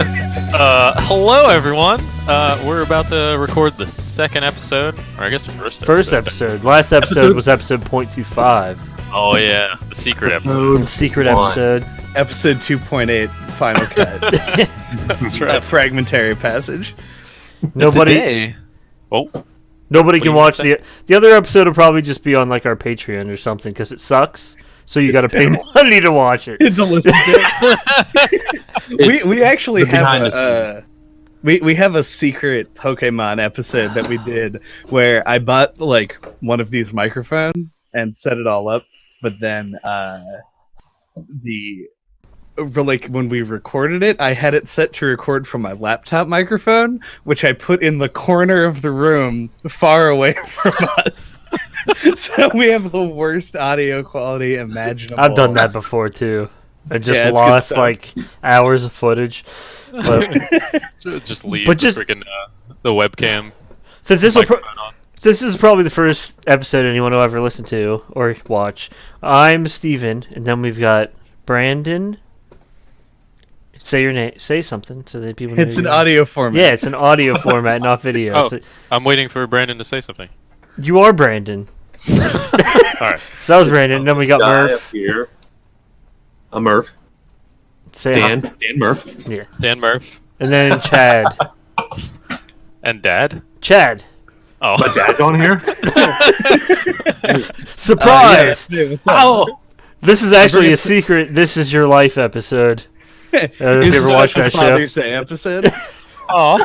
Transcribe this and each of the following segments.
Hello everyone. We're about to record the second episode, or I guess first episode. Last episode was episode .25. Oh yeah, the secret episode. Secret episode. Episode 2.8, final cut. That's right. A fragmentary passage. Nobody can watch the other episode. Will probably just be on like our Patreon or something because it sucks. So you got to pay money to watch it. To listen to. We actually have we have a secret Pokemon episode that we did where I bought like one of these microphones and set it all up, but then when we recorded it, I had it set to record from my laptop microphone, which I put in the corner of the room far away from us. So we have the worst audio quality imaginable. I've done that before too. I just lost like hours of footage. But just leave freaking the webcam. Since this is probably the first episode anyone will ever listen to or watch, I'm Steven, and then we've got Brandon. Say your name. Say something so that people know. It's an audio format. Yeah, it's an audio format, not video. Oh, I'm waiting for Brandon to say something. You are Brandon. All right. So that was Brandon. And then we got Murph. Here. I'm Murph. Dan Murph. Yeah. Dan Murph. And then Chad. And Dad? Chad. Oh. My dad's on here? Surprise! Oh! This is actually a secret This Is Your Life episode. If you ever watched that show. Father's Day episode? Oh.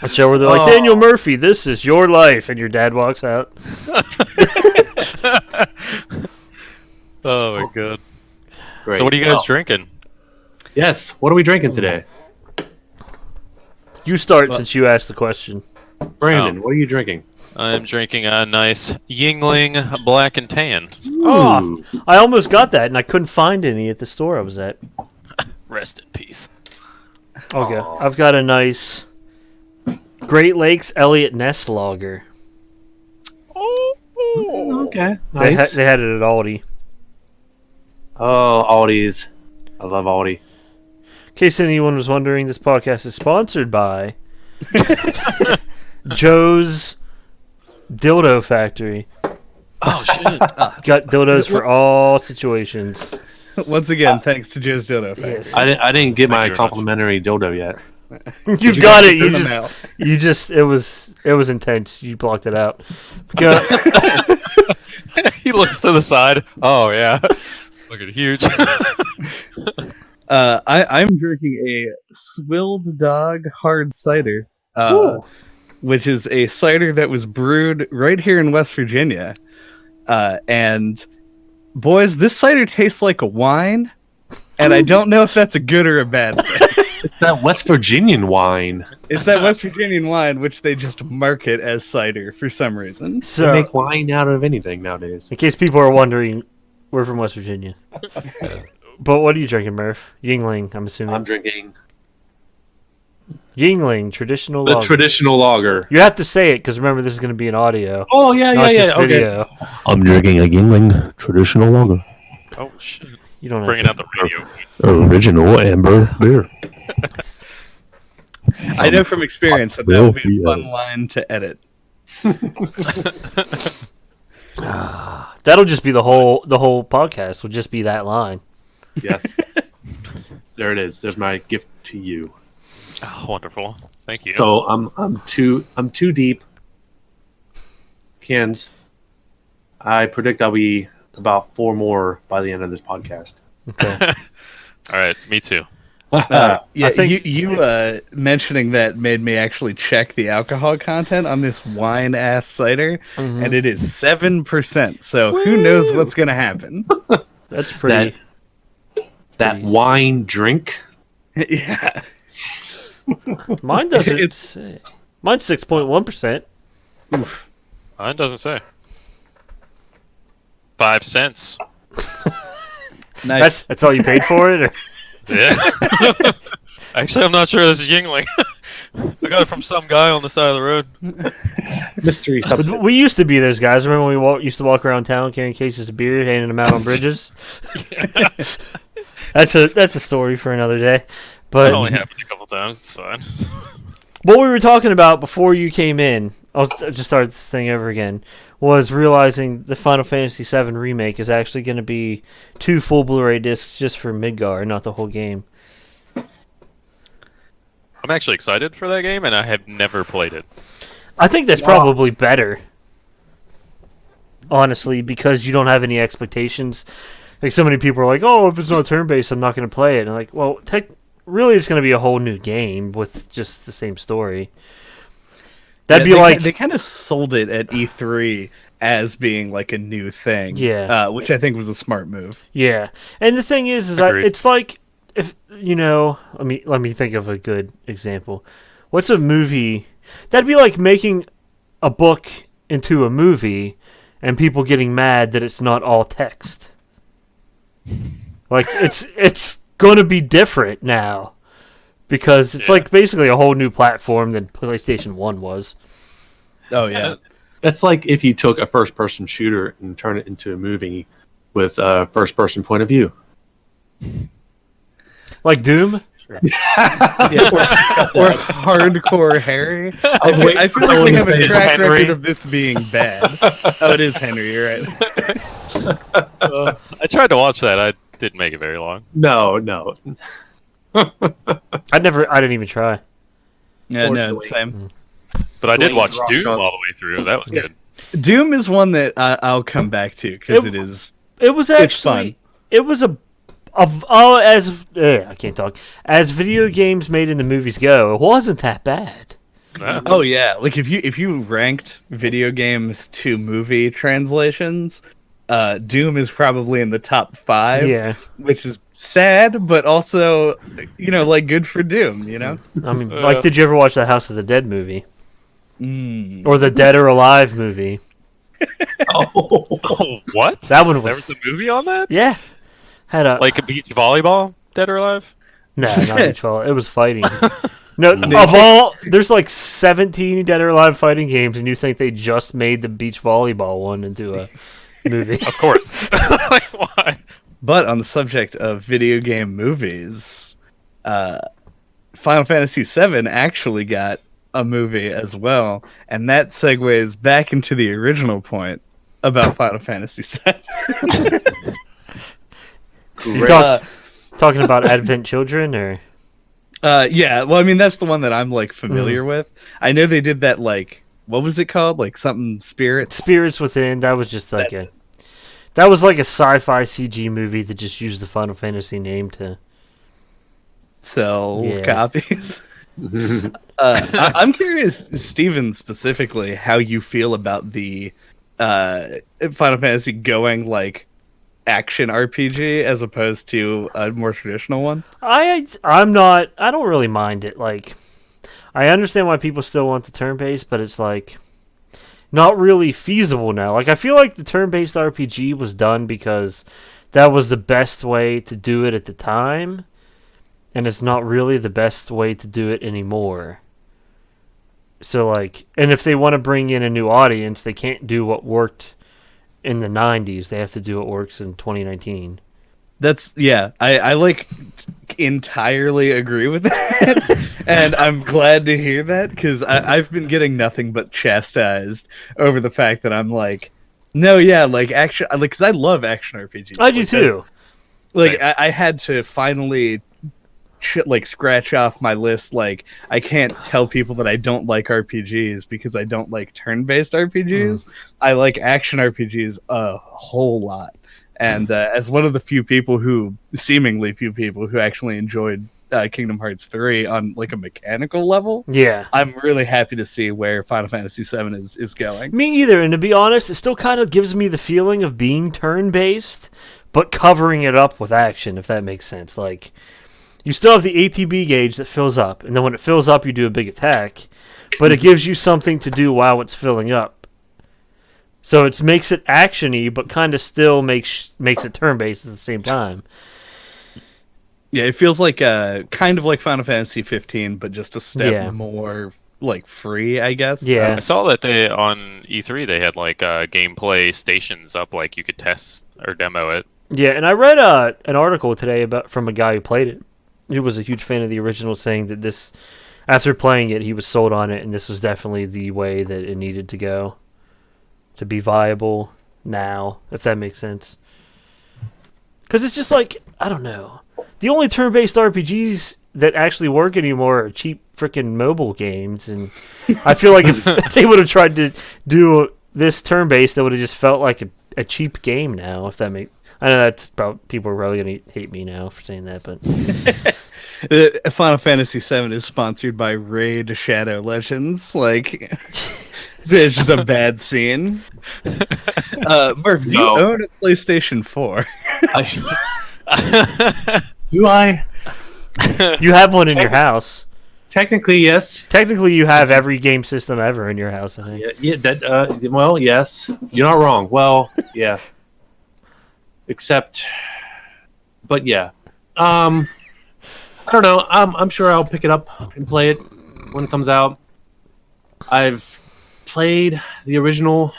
A show where they're like, Daniel Murphy, this is your life, and your dad walks out. Oh my god. Great. So what are you guys drinking? Yes, what are we drinking today? You start since you asked the question. Brandon, what are you drinking? I'm drinking a nice Yingling Black and Tan. Oh, I almost got that, and I couldn't find any at the store I was at. Rest in peace. Okay, I've got a nice Great Lakes Elliott Ness Lager. Okay, nice. They had it at Aldi. Oh, Aldi's. I love Aldi. In case anyone was wondering, this podcast is sponsored by Joe's Dildo Factory. Oh shit. Got dildos for all situations. Once again, thanks to Joe's Dildo Factory. Yes. I didn't get my you very complimentary dildo yet. You got it. You just it was intense. You blocked it out. He looks to the side. Oh yeah. Look at huge. I'm drinking a Swilled Dog hard cider, which is a cider that was brewed right here in West Virginia. And boys, this cider tastes like a wine, and I don't know if that's a good or a bad thing. It's that West Virginian wine. It's that West Virginian wine, which they just market as cider for some reason. They make wine out of anything nowadays. In case people are wondering, we're from West Virginia. But what are you drinking, Murph? Yingling, I'm assuming. I'm drinking Yingling, traditional the lager. traditional lager. You have to say it, because remember, this is going to be an audio. Oh, yeah, not just Okay. video. I'm drinking a Yingling traditional lager. Oh shit. You don't Bringing have out the radio. Original amber beer. I know from experience that will be a fun line to edit. That'll just be the whole podcast. Will just be that line. Yes. There it is. There's my gift to you. Oh, wonderful. Thank you. So I'm two deep cans. I predict I'll be about 4 more by the end of this podcast. Okay. All right, me too. Yeah, I think you mentioning that made me actually check the alcohol content on this wine ass cider, and it is 7%. So who knows what's gonna happen? That's pretty. That wine drink. Yeah, Mine doesn't say. Mine's 6.1%. Mine doesn't say. 5 cents. nice. That's all you paid for it? Or? Yeah. Actually, I'm not sure this is Yingling. I got it from some guy on the side of the road. Mystery substance. We used to be those guys. Remember when we used to walk around town carrying cases of beer, handing them out on bridges? That's a story for another day. It But only happened a couple times. It's fine. what we were talking about before you came in, I'll just start the thing over again, was realizing the Final Fantasy VII Remake is actually going to be 2 full Blu-ray discs just for Midgar, not the whole game. I'm actually excited for that game, and I have never played it. I think that's probably better, honestly, because you don't have any expectations. Like, so many people are like, oh, if it's not turn-based, I'm not going to play it. And I'm like, well, really, it's going to be a whole new game with just the same story. That'd be like... They kind of sold it at E3 as being like a new thing. Yeah. Which I think was a smart move. Yeah. And the thing is it's like, if, let me think of a good example. What's a movie... That'd be like making a book into a movie and people getting mad that it's not all text. Like, it's going to be different now because it's like basically a whole new platform than PlayStation 1 was. Oh, yeah. That's like if you took a first-person shooter and turned it into a movie with a first-person point of view. Like Doom? Yeah, or Hardcore Harry. I feel like we have a track record of this being bad. Oh, it is Henry, you're right. I tried to watch that. I didn't make it very long. No. I didn't even try. Yeah, no, same. But I did watch Doom all the way through. That was good. Doom is one that I'll come back to because it is. It was actually. Fun. It was I can't talk. As video games made in the movies go, it wasn't that bad. Oh yeah, like if you ranked video games to movie translations, Doom is probably in the top 5. Yeah, which is sad, but also, like good for Doom. I mean, like, did you ever watch the House of the Dead movie or the Dead or Alive movie? Oh, what? That one was. There was a movie on that? Yeah, had a Like a beach volleyball, Dead or Alive? no, not beach volleyball. It was fighting. No, there's like 17 Dead or Alive fighting games, and you think they just made the beach volleyball one into a movie? Of course. Like, why? But on the subject of video game movies, Final Fantasy VII actually got a movie as well, and that segues back into the original point about Final Fantasy VII. You talking about Advent Children, or? Yeah, well, I mean, that's the one that I'm, like, familiar with. I know they did that, like, what was it called? Like, something Spirits? Spirits Within, that was just like that was like a sci-fi CG movie that just used the Final Fantasy name to sell copies. I'm curious, Steven, specifically, how you feel about the Final Fantasy going, like, action RPG as opposed to a more traditional one. I don't really mind it. Like, I understand why people still want the turn-based, but it's like not really feasible now. Like, I feel like the turn-based RPG was done because that was the best way to do it at the time, and it's not really the best way to do it anymore. So, like, and if they want to bring in a new audience, they can't do what worked in the 90s. They have to do what works in 2019. I like entirely agree with that. And I'm glad to hear that, because I've been getting nothing but chastised over the fact that I'm like, no, yeah, like action, like, because I love action RPGs. I do too. Like, I had to finally scratch off my list. Like, I can't tell people that I don't like RPGs because I don't like turn-based RPGs. I like action RPGs a whole lot. And as one of the seemingly few people who actually enjoyed Kingdom Hearts 3 on like a mechanical level, I'm really happy to see where Final Fantasy VII is going. Me either, and to be honest, it still kind of gives me the feeling of being turn-based, but covering it up with action, if that makes sense. Like, you still have the ATB gauge that fills up, and then when it fills up, you do a big attack, but it gives you something to do while it's filling up. So it makes it action-y, but kind of still makes it turn-based at the same time. Yeah, it feels like kind of like Final Fantasy 15, but just a step more like free, I guess. Yeah, I saw that on E3 they had like gameplay stations up, like you could test or demo it. Yeah, and I read an article today from a guy who played it, who was a huge fan of the original, saying that this, after playing it, he was sold on it, and this was definitely the way that it needed to go to be viable now, if that makes sense. Because it's just like, I don't know. The only turn-based RPGs that actually work anymore are cheap freaking mobile games, and I feel like if they would have tried to do this turn-based, it would have just felt like a cheap game now, if that makes... I know that's about people are probably going to hate me now for saying that, but... Final Fantasy VII is sponsored by Raid Shadow Legends. Like, it's just a bad scene. Murph, do you own a PlayStation 4? Do I? You have one in your house. Technically, yes. Technically, you have every game system ever in your house, I think. Yeah, well, yes. You're not wrong. Well, yeah. Except, but yeah. I don't know. I'm sure I'll pick it up and play it when it comes out. I've played the original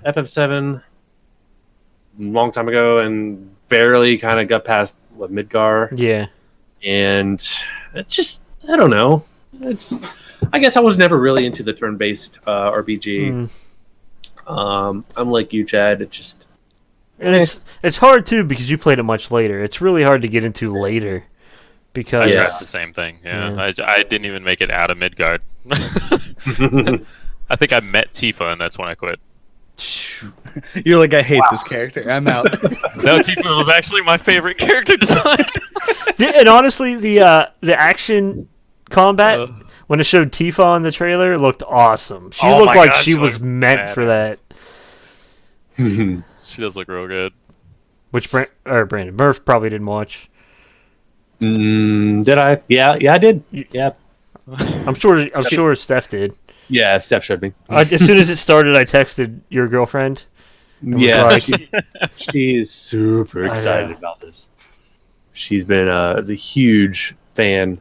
FF7 a long time ago and barely kind of got past Midgar. Yeah. And it just, I don't know. I guess I was never really into the turn-based RPG. I'm like you, Chad. It just, and it's hard too because you played it much later. It's really hard to get into later because I tried the same thing. Yeah. I didn't even make it out of Midgard. I think I met Tifa, and that's when I quit. You're like, I hate this character. I'm out. No, Tifa was actually my favorite character design. And honestly, the action combat when it showed Tifa on the trailer looked awesome. She looked like she was meant for that. She does look real good. Which Brandon Murph probably didn't watch. Did I? Yeah, I did. Yeah, I'm sure Steph did. Yeah, Steph showed me. As soon as it started, I texted your girlfriend. Yeah, she is super excited about this. She's been the huge fan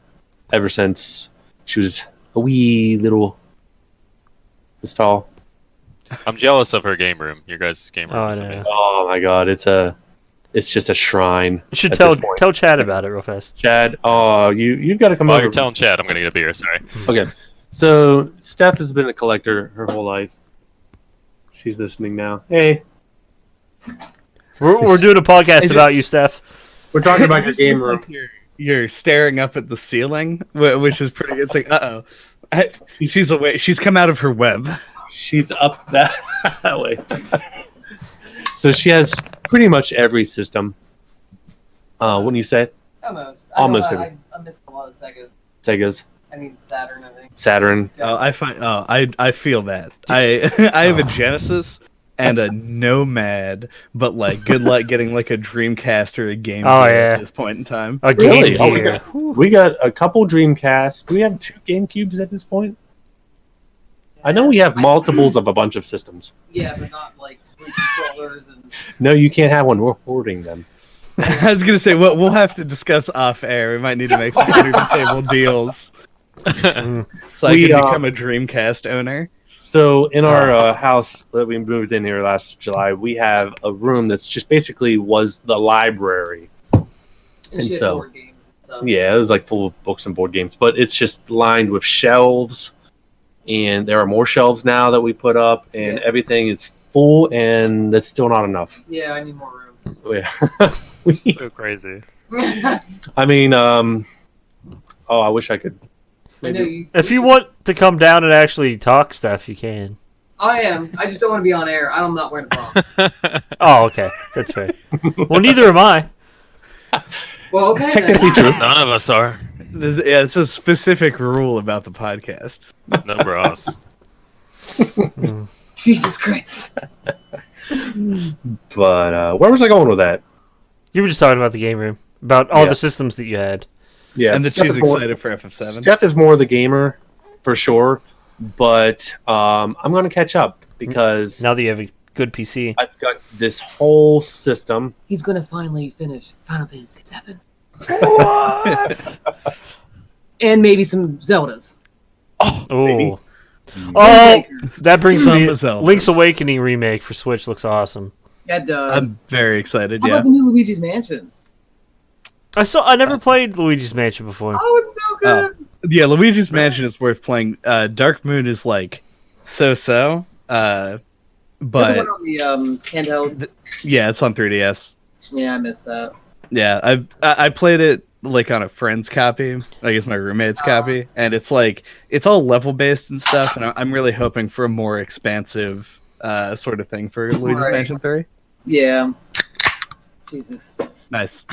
ever since she was a wee little this tall. I'm jealous of her game room. Your guys' game room is amazing. Oh my god, it's just a shrine. You should tell Chad about it real fast. Chad, you've got to come over. While you're telling Chad, I'm gonna get a beer. Sorry. Okay, so Steph has been a collector her whole life. She's listening now. Hey, we're doing a podcast about you, Steph. We're talking about your game room. Like you're staring up at the ceiling, which is pretty good. It's like, she's away. She's come out of her web. She's up that way. So she has pretty much every system. Wouldn't you say? Almost. Almost every. I missed a lot of Segas. Segas. I mean Saturn, I think. Saturn. Oh, I feel that. I have a Genesis and a Nomad, but like, good luck getting like a Dreamcast or a Game Gear at this point in time. A Game Gear. We got a couple Dreamcasts. Do we have 2 GameCubes at this point? I know we have multiples of a bunch of systems. Yeah, but not like 3 controllers and. No, you can't have one. We're hoarding them. I was gonna say, we'll have to discuss off air. We might need to make some under the table deals, so I can become a Dreamcast owner. So in our house that we moved in here last July, we have a room that's just basically was the library, and so board games and stuff. Yeah, it was like full of books and board games, but it's just lined with shelves. And there are more shelves now that we put up, and everything is full, and that's still not enough. Yeah, I need more room. Yeah. So crazy. I mean, I wish I could. Maybe. If you want to come down and actually talk stuff, you can. I am. I just don't want to be on air. I'm not wearing a bra. Oh, okay. That's fair. Well, neither am I. Well, okay. Technically true. None of us are. It's a specific rule about the podcast. No bras. Jesus Christ. But where was I going with that? You were just talking about the game room, about all the systems that you had. Yeah, and that she's excited for FF7. Steph is more the gamer, for sure. But I'm going to catch up because now that you have a good PC, I've got this whole system. He's going to finally finish Final Fantasy VII. What? And maybe some Zeldas. Oh, that brings me. Link's Awakening remake for Switch looks awesome. That does. I'm very excited. How Yeah. about the new Luigi's Mansion? I never played Luigi's Mansion before. Oh, it's so good. Yeah, Luigi's Mansion is worth playing. Dark Moon is like so. But the But one on the handheld. yeah, it's on 3DS. Yeah, I missed that. Yeah, I played it like on a friend's copy, I guess my roommate's copy, and it's like it's all level based and stuff, and I'm really hoping for a more expansive sort of thing for Luigi's Right. Mansion 3. Yeah. Jesus. Nice.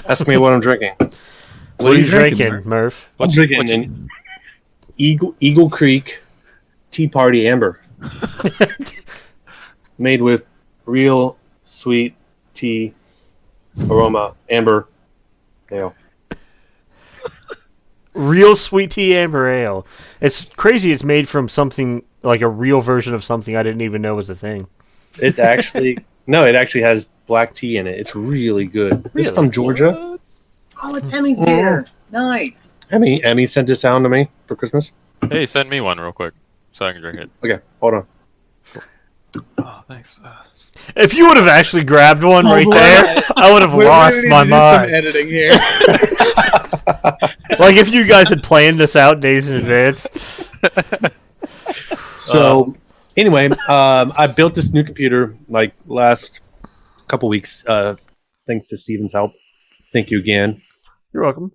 Ask me what I'm drinking. What are you drinking, drinking, Murph? I'm drinking an Eagle Creek Tea Party Amber, made with real sweet tea aroma amber ale. Real sweet tea amber ale. It's crazy. It's made from something like a real version of something I didn't even know was a thing. It's actually it actually has black tea in it. It's really good. Really? It's from Georgia. Oh, it's Emmy's beer. Nice. Emmy sent this down to me for Christmas. Hey, send me one real quick so I can drink it. Okay, hold on. Oh, thanks. If you would have actually grabbed one right there, I would have lost my mind. Some editing here. Like if you guys had planned this out days in advance. So, anyway, I built this new computer like last couple weeks, thanks to Steven's help. Thank you again. You're welcome.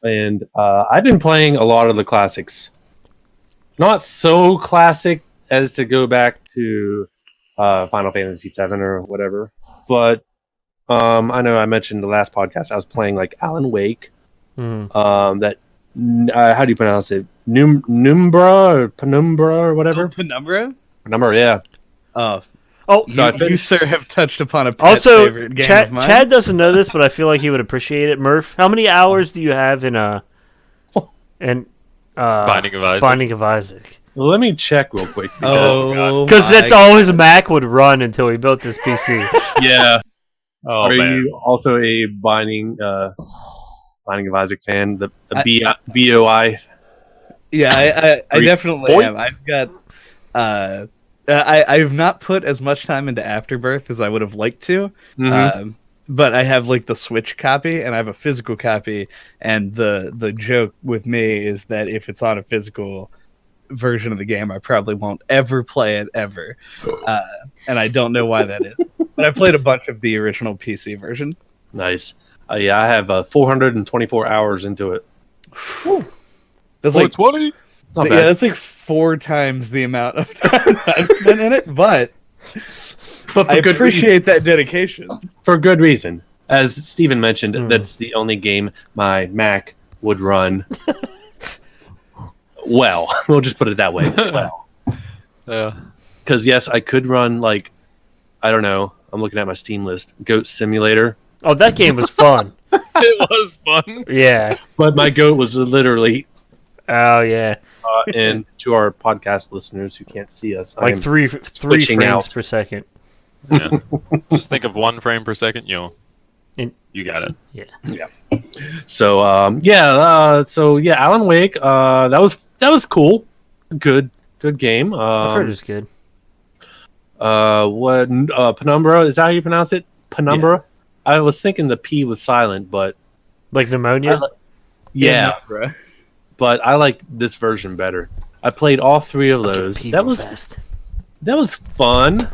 And I've been playing a lot of the classics. Not so classic as to go back to Final Fantasy VII or whatever, but I know I mentioned the last podcast I was playing like Alan Wake. That how do you pronounce it? Numbra or Penumbra or whatever? Penumbra? Penumbra, yeah. Oh, So you sir have touched upon a pet Also, favorite game of mine. Chad doesn't know this, but I feel like he would appreciate it. Murph, how many hours do you have in Binding of Isaac. Binding of Isaac? Let me check real quick. Because that's all his Mac would run until he built this PC. Yeah. Oh, Are man. you also a Binding of Isaac fan? The BOI. Yeah, I definitely Boy. am. I've got I've not put as much time into Afterbirth as I would have liked to. Mhm. But I have like the Switch copy and I have a physical copy, and the joke with me is that if it's on a physical version of the game, I probably won't ever play it ever. And I don't know why that is. But I played a bunch of the original PC version. Nice. Yeah, I have 424 hours into it. That's like 20? Not yeah, bad. that's like 4 times the amount of time I've spent in it, but But I appreciate that dedication. for good reason. As Steven mentioned, that's the only game my Mac would run. Well, we'll just put it that way. Well, Yeah. because yes, I could run like I don't know. I'm looking at my Steam list. Goat Simulator, Oh, that game was fun. It was fun. Yeah. but my goat was literally. Oh, yeah. And to our podcast listeners who can't see us, I Like am three switching frames out. per second. Yeah. Just think of 1 frame per second. And- You got it. So Alan Wake. That was cool. Good game. I've heard it's good. Penumbra, is that how you pronounce it? Penumbra. I was thinking the P was silent, but Like pneumonia? yeah, bro. but I like this version better. I played all 3 of those. People That was fast. fun.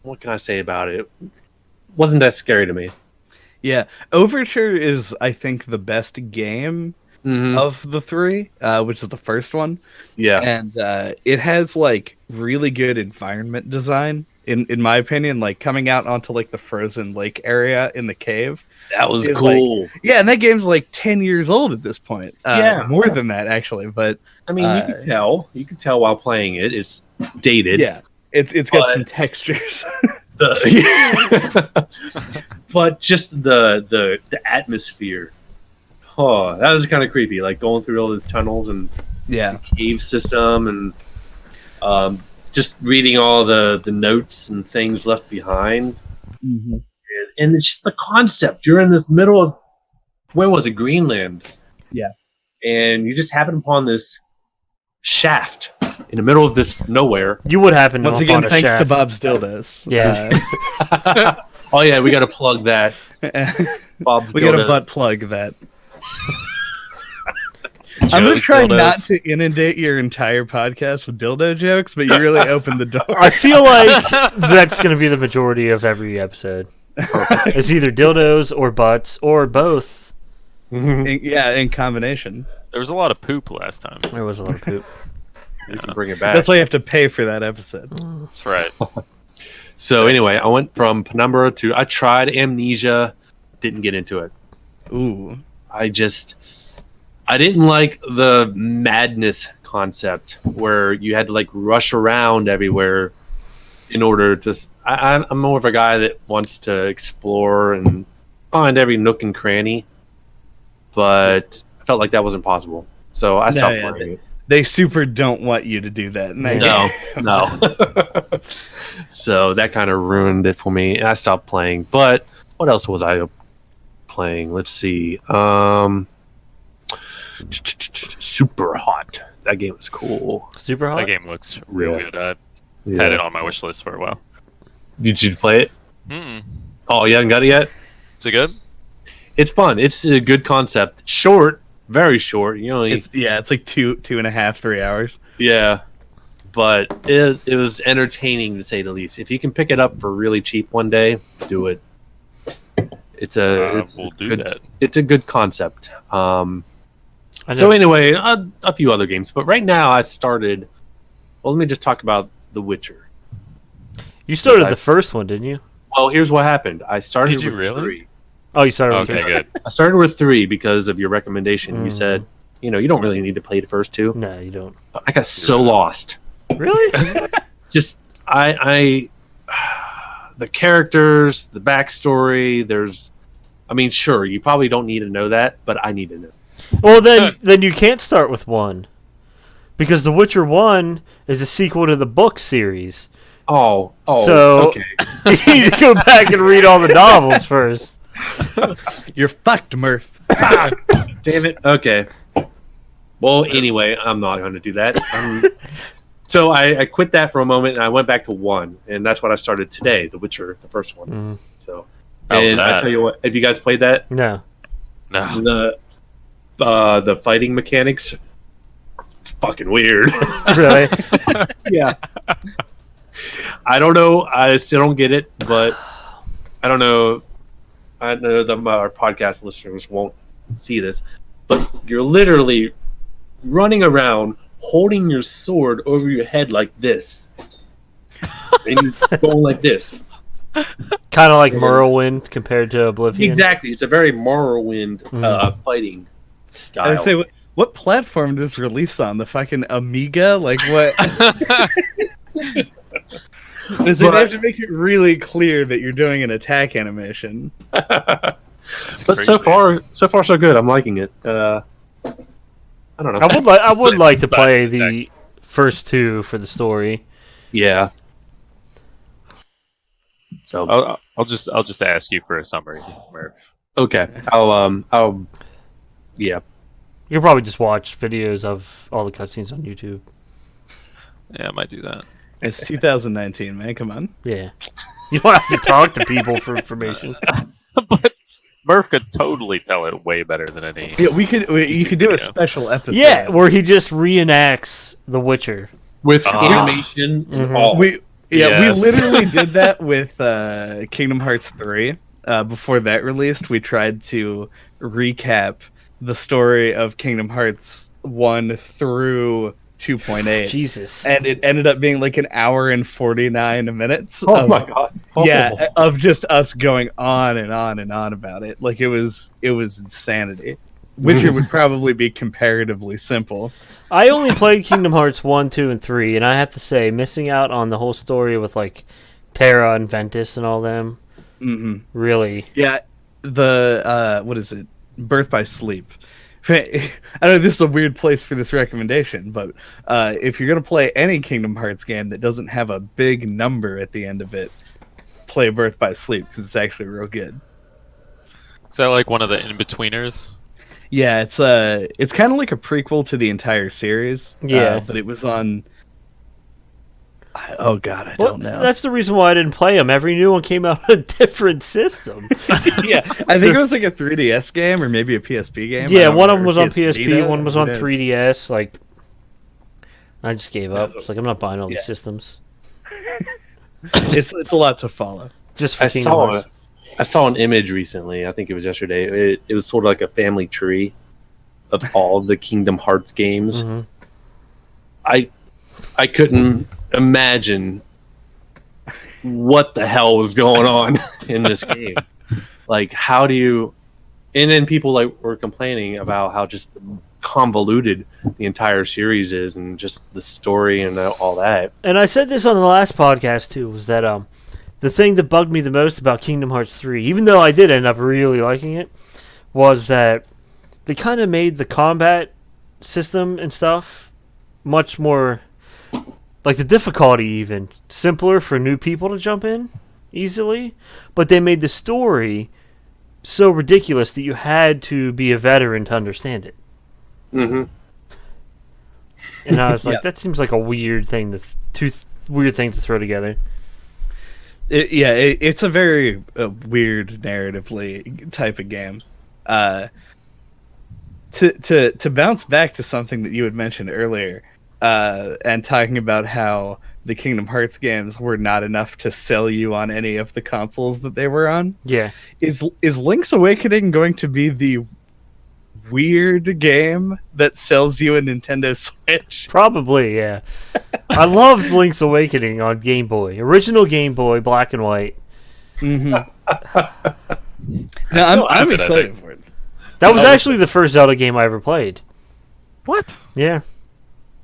What can I say about it? Wasn't that scary to me? Yeah, Overture is, I think, the best game of the 3, which is the first one. Yeah. And it has like really good environment design, in my opinion. Like coming out onto like the frozen lake area in the cave. That was is cool. Yeah, and that game's like 10 years old at this point. Yeah. More than that actually. But I mean, you could tell. You could tell while playing it. It's dated. yeah, it's got But- some textures. But just the atmosphere. Oh, that was kind of creepy. Like going through all those tunnels and yeah. cave system, and just reading all the notes and things left behind. Mm-hmm. And it's just the concept. You're in this middle of, where was it? Greenland. Yeah. And you just happen upon this shaft in the middle of this nowhere. You would happen to Once hop again, on a thanks to shaft. Bob's Dildos. Yeah. Oh yeah, we got to plug that. Bob's We gotta dildo. butt plug that. I'm gonna Joe's try dildos. not to inundate your entire podcast with dildo jokes, but you really opened the door. I feel like that's going to be the majority of every episode. It's either dildos or butts or both. In combination. There was a lot of poop last time. There was a lot of poop. We can bring it back. That's why you have to pay for that episode. That's right. So anyway, I went from Penumbra to I tried Amnesia, didn't get into it. Ooh. I didn't like the madness concept where you had to like rush around everywhere in order to. I'm more of a guy that wants to explore and find every nook and cranny, but I felt like that wasn't possible, so I stopped playing it. They super don't want you to do that. No. So that kind of ruined it for me, and I stopped playing. But what else was I playing? Let's see. Super Hot. That game was cool. Super hot? That game looks real Yeah. good. I Yeah. had it on my wish list for a while. Did you play it? Mm-mm. Oh, you haven't got it yet? Is it good? It's fun. It's a good concept. Short, very short. You know, It's like 2.5, 3 hours. yeah. But it was entertaining to say the least. If you can pick it up for really cheap one day, do it. It's We'll do good, that. It's a good concept. I So know. anyway, a few other games, but right now I started. Well, let me just talk about The Witcher. You started the first one, didn't you? Well, here's what happened. I started Did you with really? 3. Oh, you started with Okay, three. good. I started with 3 because of your recommendation. You Mm. said, you don't really need to play the first 2. No, you don't. But I got so lost. Really? Just I the characters, the backstory. Sure, you probably don't need to know that, but I need to know. Well, then you can't start with 1. Because The Witcher 1 is a sequel to the book series. Oh, So- okay. You need to go back and read all the novels first. You're fucked, Murph. Damn it. Okay. Well, anyway, I'm not going to do that. So I quit that for a moment, and I went back to 1, and that's what I started today, The Witcher, the first one. Mm. So, How was and I that? tell you what, have you guys played that? No. No. The fighting mechanics, are fucking weird. Really? Yeah. I don't know. I still don't get it, but I don't know. I know that our podcast listeners won't see this, but you're literally running around holding your sword over your head like this. And you're going like this. Kind of like Morrowind compared to Oblivion. Exactly. It's a very Morrowind fighting I style. would say, what platform does this release on? The fucking Amiga? Like what? Does it have to make it really clear that you're doing an attack animation? But crazy. so far so good. I'm liking it. I don't know. I would like to play the first 2 for the story. Yeah. So I'll just ask you for a summary, Murph. okay, yeah. You'll probably just watch videos of all the cutscenes on YouTube. Yeah, I might do that. It's 2019, man. Come on. Yeah. You don't have to talk to people for information. But Murph could totally tell it way better than any. Yeah, you could do a video. special episode. Yeah, where he just reenacts The Witcher. With Ah. animation and Mhm. all. we Yes. literally did that with Kingdom Hearts 3. Before that released, we tried to recap the story of Kingdom Hearts 1 through 2.8. Jesus. And it ended up being like an hour and 49 minutes. Oh of, my god. Yeah, of just us going on and on and on about it. Like it was insanity. Witcher would probably be comparatively simple. I only played Kingdom Hearts 1, 2, and 3, and I have to say, missing out on the whole story with, like, Terra and Ventus and all them, Hmm. really. Yeah, the what is it? Birth by Sleep. I know this is a weird place for this recommendation, but if you're gonna play any Kingdom Hearts game that doesn't have a big number at the end of it, play Birth by Sleep because it's actually real good. Is that like one of the in-betweeners? Yeah, it's kind of like a prequel to the entire series. Yeah. But it was on Oh god, I Well, don't know. that's the reason why I didn't play them. Every new one came out on a different system. Yeah, I think it was like a 3DS game or maybe a PSP game. I Yeah, don't one of them remember. was on PS PSP, Vita, one was who on knows? 3DS. Like, I just gave up. so- It's like I'm not buying all these Yeah. systems It's a lot to follow. just for I Kingdom saw Hearts. I saw an image recently. I think it was yesterday. It was sort of like a family tree of all the Kingdom Hearts games. Mhm. I couldn't imagine what the hell was going on in this game. Like, how do you? And then people like were complaining about how just convoluted the entire series is, and just the story and all that. And I said this on the last podcast too, was that the thing that bugged me the most about Kingdom Hearts 3, even though I did end up really liking it, was that they kind of made the combat system and stuff much more, like the difficulty even, simpler for new people to jump in easily, but they made the story so ridiculous that you had to be a veteran to understand it. Mm-hmm. And I was like, Yeah. that seems like a weird thing weird things to throw together. It's a very weird narratively type of game. To bounce back to something that you had mentioned earlier, and talking about how the Kingdom Hearts games were not enough to sell you on any of the consoles that they were on. Yeah. Is Link's Awakening going to be the weird game that sells you a Nintendo Switch? Probably, yeah. I loved Link's Awakening on Game Boy. Original Game Boy, black and white. Mm-hmm. No, still I'm have it, I excited think. for it. That was actually the first Zelda game I ever played. What? Yeah.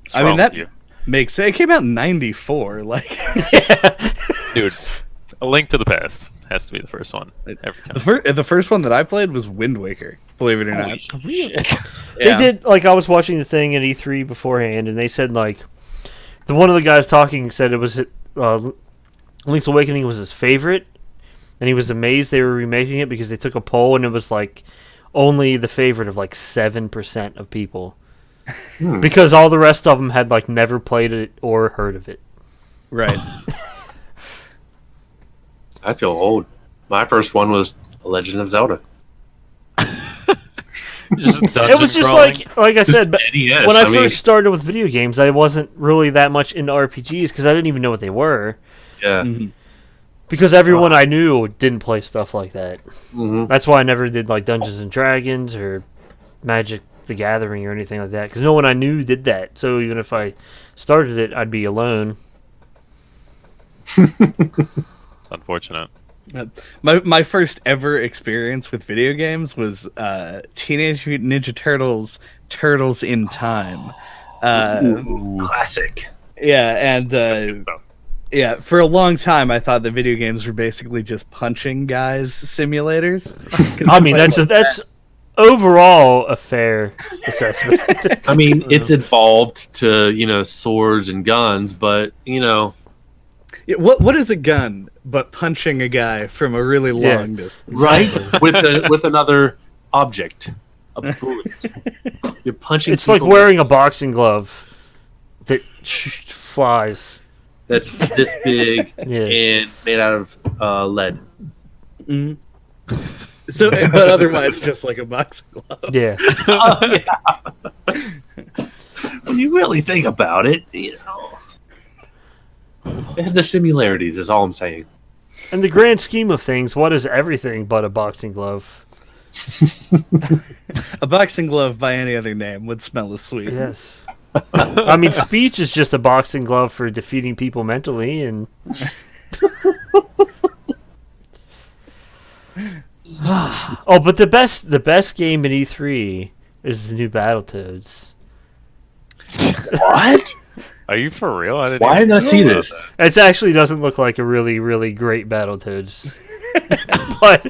What's I mean, wrong that with you? makes it came out in '94. Like Dude, A Link to the Past has to be the first one every time. the first one that I played was Wind Waker. Believe it or not. Shit. They did, like, I was watching the thing at E3 beforehand, and they said, like, one of the guys talking said it was, Link's Awakening was his favorite, and he was amazed they were remaking it because they took a poll, and it was, like, only the favorite of, like, 7% of people. Because all the rest of them had, like, never played it or heard of it. Right. I feel old. My first one was Legend of Zelda. Just It dungeon was just crawling. like I said, but NES, when I mean, first started with video games, I wasn't really that much into RPGs because I didn't even know what they were. yeah. Mhm. Because everyone I knew didn't play stuff like that. hmm That's why I never did like Dungeons and Dragons or Magic the Gathering or anything like that. Because no one I knew did that. So even if I started it, I'd be alone. It's unfortunate. My first ever experience with video games was Teenage Mutant Ninja Turtles: Turtles in Time. Classic. Yeah, and That's good stuff. yeah, for a long time I thought that video games were basically just punching guys simulators. I mean, that's overall a fair assessment. I mean, it's evolved to swords and guns, but Yeah, what is a gun but punching a guy from a really Yeah. long distance? right with another object, a bullet. You're punching. It's like people wearing a boxing glove that flies. that's this big Yeah. and made out of lead. Mhm. So, but otherwise, just like a boxing glove. Yeah. When you really think about it, they have the similarities. Is all I'm saying. In the grand scheme of things, what is everything but a boxing glove? A boxing glove by any other name would smell as sweet. Yes. I mean, speech is just a boxing glove for defeating people mentally, and oh, but the best game in E3 is the new Battletoads. What? Are you for real? I didn't Why even did I know see about this? that. It actually doesn't look like a really, really great Battletoads, but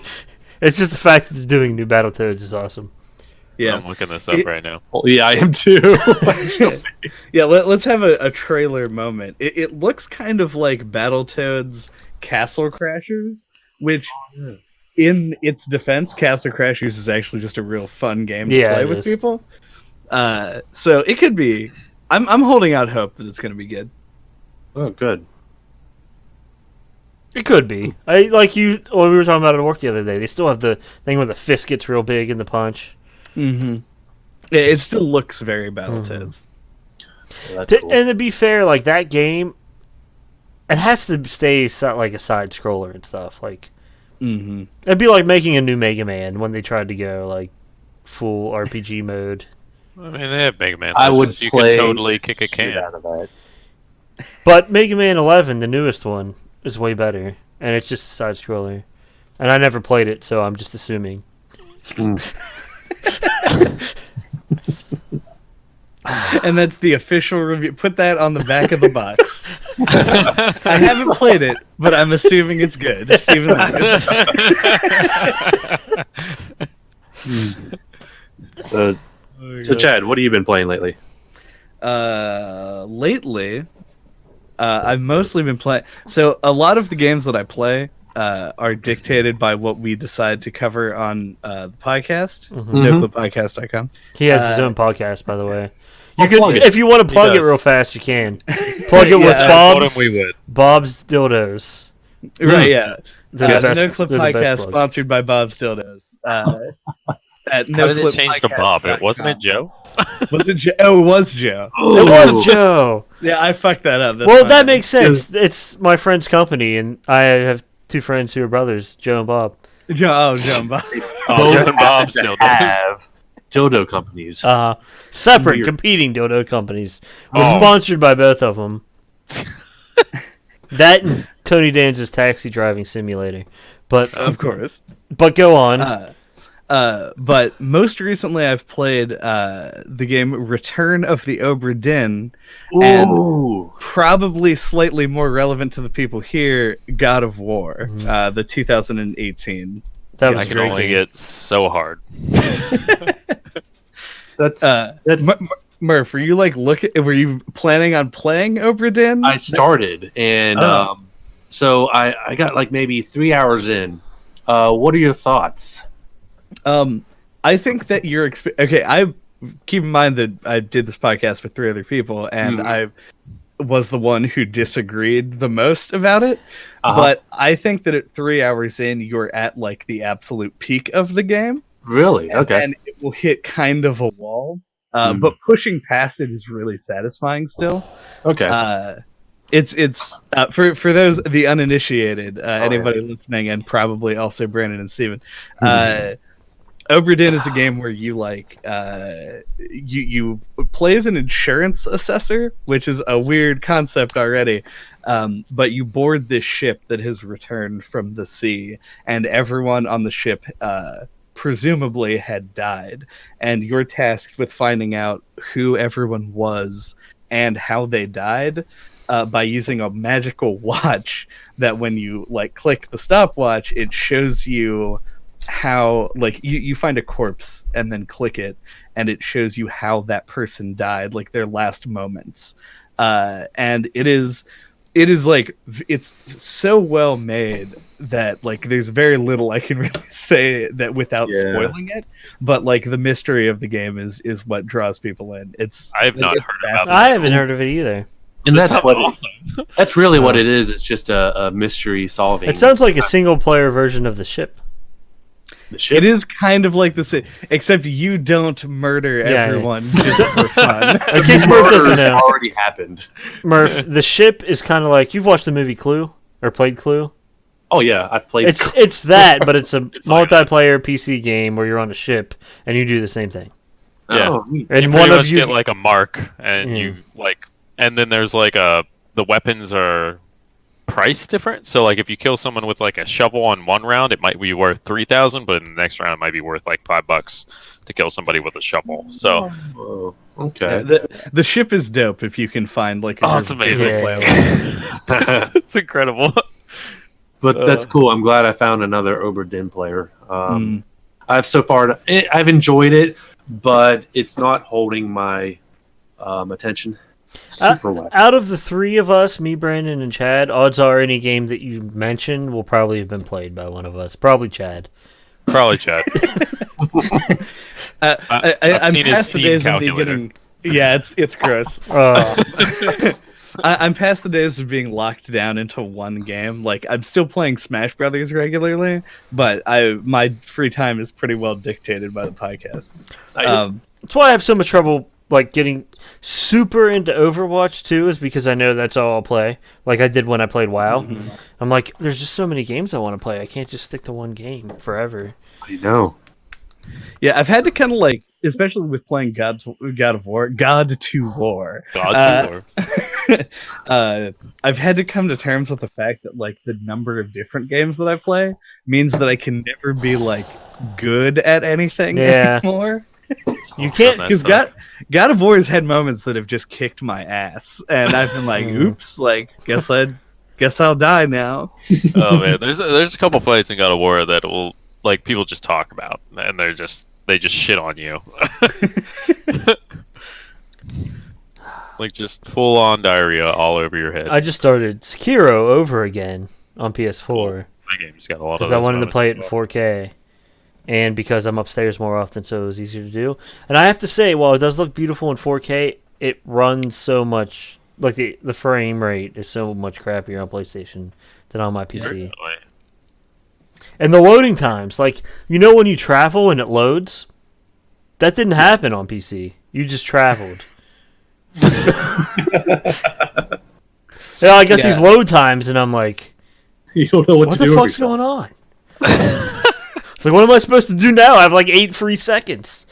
it's just the fact that they're doing new Battletoads is awesome. Yeah, I'm looking this up right now. Well, yeah, I am too. yeah. Let's have a trailer moment. It looks kind of like Battletoads Castle Crashers, which, in its defense, Castle Crashers is actually just a real fun game to Yeah, play it with is. people. So it could be. I'm holding out hope that it's going to be good. Oh, good. It could be. I like you. Well, we were talking about it at work the other day. They still have the thing where the fist gets real big in the punch. Mm-hmm. It still looks very Battletoads. Well, that's cool. And to be fair, like that game, it has to stay like a side scroller and stuff. Like Mm-hmm. it'd be like making a new Mega Man when they tried to go like full RPG mode. I mean, they have Mega Man. I would Legends. You play can totally kick a shit can. out of that. But Mega Man 11, the newest one, is way better, and it's just a side scroller. And I never played it, so I'm just assuming. And that's the official review. Put that on the back of the box. I haven't played it, but I'm assuming it's good. Steven Lucas. So, Chad, what have you been playing lately? Lately, I've mostly been playing. So a lot of the games that I play are dictated by what we decide to cover on the podcast, noclippodcast.com. He has his own podcast, by the way. You plug can, it. if you want to plug it does. real fast, you can. Plug it with Yeah, I told Bob's, him we would. Bob's Dildos. Right, yeah. They're the best- No Clip they're the best Podcast plug. sponsored by Bob's Dildos. At How did it change to Bob? It wasn't it Joe? Was it Joe? Oh, it was Joe. It was Joe. Yeah, I fucked that up. That's Well, fine. that makes sense. It's my friend's company, and I have two friends who are brothers, Joe and Bob. Joe. Oh, Joe and Bob. Oh, Joe and Bob still does. have dildo companies. Separate, Weird. competing dildo companies. We're Oh. sponsored by both of them. That and Tony Danza's Taxi Driving Simulator. But go on. But most recently, I've played the game Return of the Obra Dinn, and Ooh. probably slightly more relevant to the people here, God of War, the 2018. That was I a can great only game. get so hard. That's Murph, were you were you planning on playing Obra Dinn? I started, and so I got like maybe 3 hours in. What are your thoughts? I think that okay. I keep in mind that I did this podcast with 3 other people, and I was the one who disagreed the most about it. But I think that at 3 hours in, you're at like the absolute peak of the game. Really? Okay. And it will hit kind of a wall. But pushing past it is really satisfying still. Okay. It's for those the uninitiated, anybody listening, and probably also Brandon and Steven. Obra Dinn is a game where you you play as an insurance assessor, which is a weird concept already. But you board this ship that has returned from the sea, and everyone on the ship presumably had died, and you're tasked with finding out who everyone was and how they died by using a magical watch that when you click the stopwatch, it shows you how you find a corpse and then click it, and it shows you how that person died, like their last moments. And it's so well made that there's very little I can really say that without spoiling it. But the mystery of the game is what draws people in. I have not heard about that. I haven't heard of it either. And This that's sounds what awesome. that's really what it is. It's just a mystery solving. It sounds like a single player version of the ship. The ship. It is kind of like this, except you don't murder everyone just for fun. In case Murph doesn't Murder know, already happened. Murph, the ship is kind of like you've watched the movie Clue or played Clue. Oh yeah, I've played. It's that, but it's a It's like multiplayer PC game where you're on a ship and you do the same thing. Yeah. Oh, neat. And You one pretty of much you get like a mark, and you and then there's the weapons are price different. So if you kill someone with a shovel on one round, it might be worth 3,000, but in the next round it might be worth $5 to kill somebody with a shovel. So Oh, okay. The ship is dope if you can find a Oh, it's group of people to amazing. play with. it's incredible. But that's cool. I'm glad I found another Obra Dinn player. I've enjoyed it, but it's not holding my attention super well. Out of the three of us, me, Brandon, and Chad, odds are any game that you mentioned will probably have been played by one of us. Probably Chad. Probably Chad. I'm seen his past the Steam days of me calculator. getting. Yeah, it's gross. I'm past the days of being locked down into one game. Like I'm still playing Smash Brothers regularly, but my free time is pretty well dictated by the podcast. Nice. That's why I have so much trouble like getting super into Overwatch too, is because I know that's all I'll play. Like I did when I played WoW. Mm-hmm. I'm like, there's just so many games I want to play. I can't just stick to one game forever. I know. Yeah, I've had to kind of like, especially with playing God to War. God I've had to come to terms with the fact that like the number of different games that I play means that I can never be like good at anything anymore. You can't, because God of War has had moments that have just kicked my ass, and I've been like, "Oops!" Like, guess I'll die now. Oh man, there's a couple fights in God of War that will like people just talk about, and they just shit on you, like just full on diarrhea all over your head. I just started Sekiro over again on PS4 My game's got a lot of. because I wanted to play it in 4K. And because I'm upstairs more often, so it was easier to do. And I have to say, while it does look beautiful in 4K, it runs so much... Like, the frame rate is so much crappier on PlayStation than on my PC. Really? And the loading times, like, you know when you travel and it loads? That didn't happen on PC. You just traveled. Yeah, I got these load times, and I'm like... You don't know what to do. What the fuck's going on? It's like, what am I supposed to do now? I have like 8 free seconds.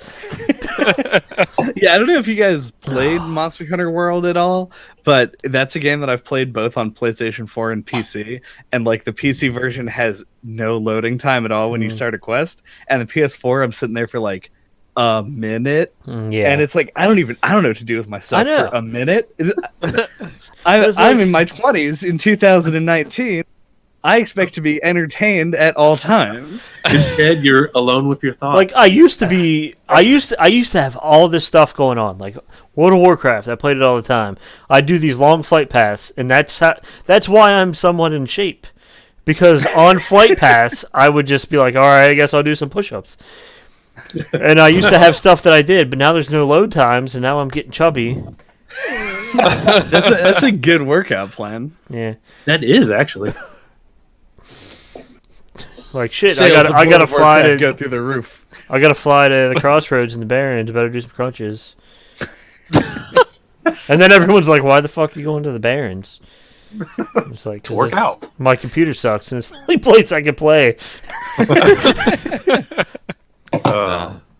Yeah, I don't know if you guys played Monster Hunter World at all, but that's a game that I've played both on PlayStation 4 and PC, and like the PC version has no loading time at all when you start a quest, and the PS4 I'm sitting there for like a minute, and it's like I don't know what to do with myself for a minute. I'm in my 20s in 2019. I expect to be entertained at all times. Instead, you're alone with your thoughts. Like I used to have all this stuff going on. Like World of Warcraft, I played it all the time. I do these long flight paths, and that's why I'm somewhat in shape. Because on flight paths, I would just be like, all right, I guess I'll do some push-ups. And I used to have stuff that I did, but now there's no load times, and now I'm getting chubby. That's a good workout plan. Yeah, that is actually. Like shit, I gotta fly to go through the roof. I gotta fly to the crossroads in the Barrens. Better do some crunches. And then everyone's like, "Why the fuck are you going to the Barrens?" It's like to work out. My computer sucks, and it's the only place I can play.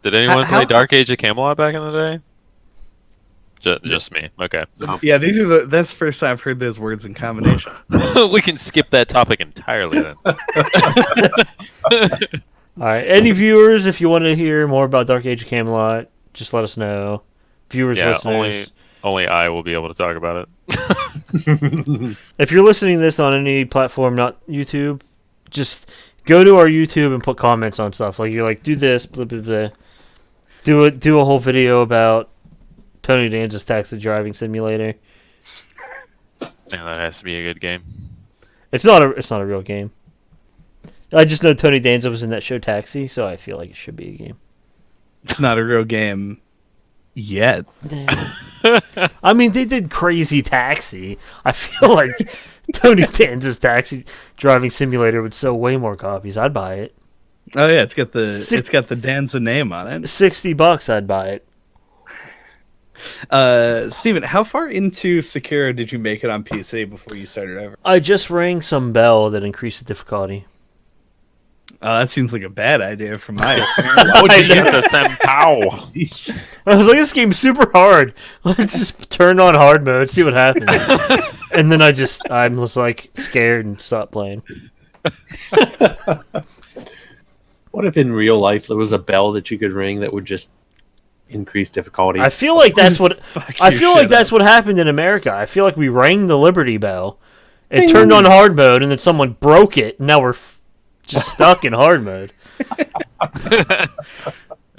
Did anyone play Dark Age of Camelot back in the day? Just me. Okay. Yeah, that's the first time I've heard those words in combination. We can skip that topic entirely then. All right. Any viewers, if you want to hear more about Dark Age of Camelot, just let us know. Viewers, listeners. Only I will be able to talk about it. If you're listening to this on any platform, not YouTube, just go to our YouTube and put comments on stuff. Like you're like, do this, blah blah blah. Do a whole video about Tony Danza's Taxi Driving Simulator. Man, that has to be a good game. It's not a real game. I just know Tony Danza was in that show Taxi, so I feel like it should be a game. It's not a real game yet. I mean, they did Crazy Taxi. I feel like Tony Danza's Taxi Driving Simulator would sell way more copies. I'd buy it. Oh yeah, it's got the Danza name on it. $60, I'd buy it. Steven, how far into Sekiro did you make it on PC before you started over? I just rang some bell that increased the difficulty. That seems like a bad idea from my experience. Why would you get the Senpao? I was like, this game's super hard. Let's just turn on hard mode, see what happens. And then I'm just like scared and stopped playing. What if in real life there was a bell that you could ring that would just increase difficulty? I feel like that's what what happened in America. I feel like we rang the Liberty Bell, it turned on hard mode, and then someone broke it, and now we're just stuck in hard mode. How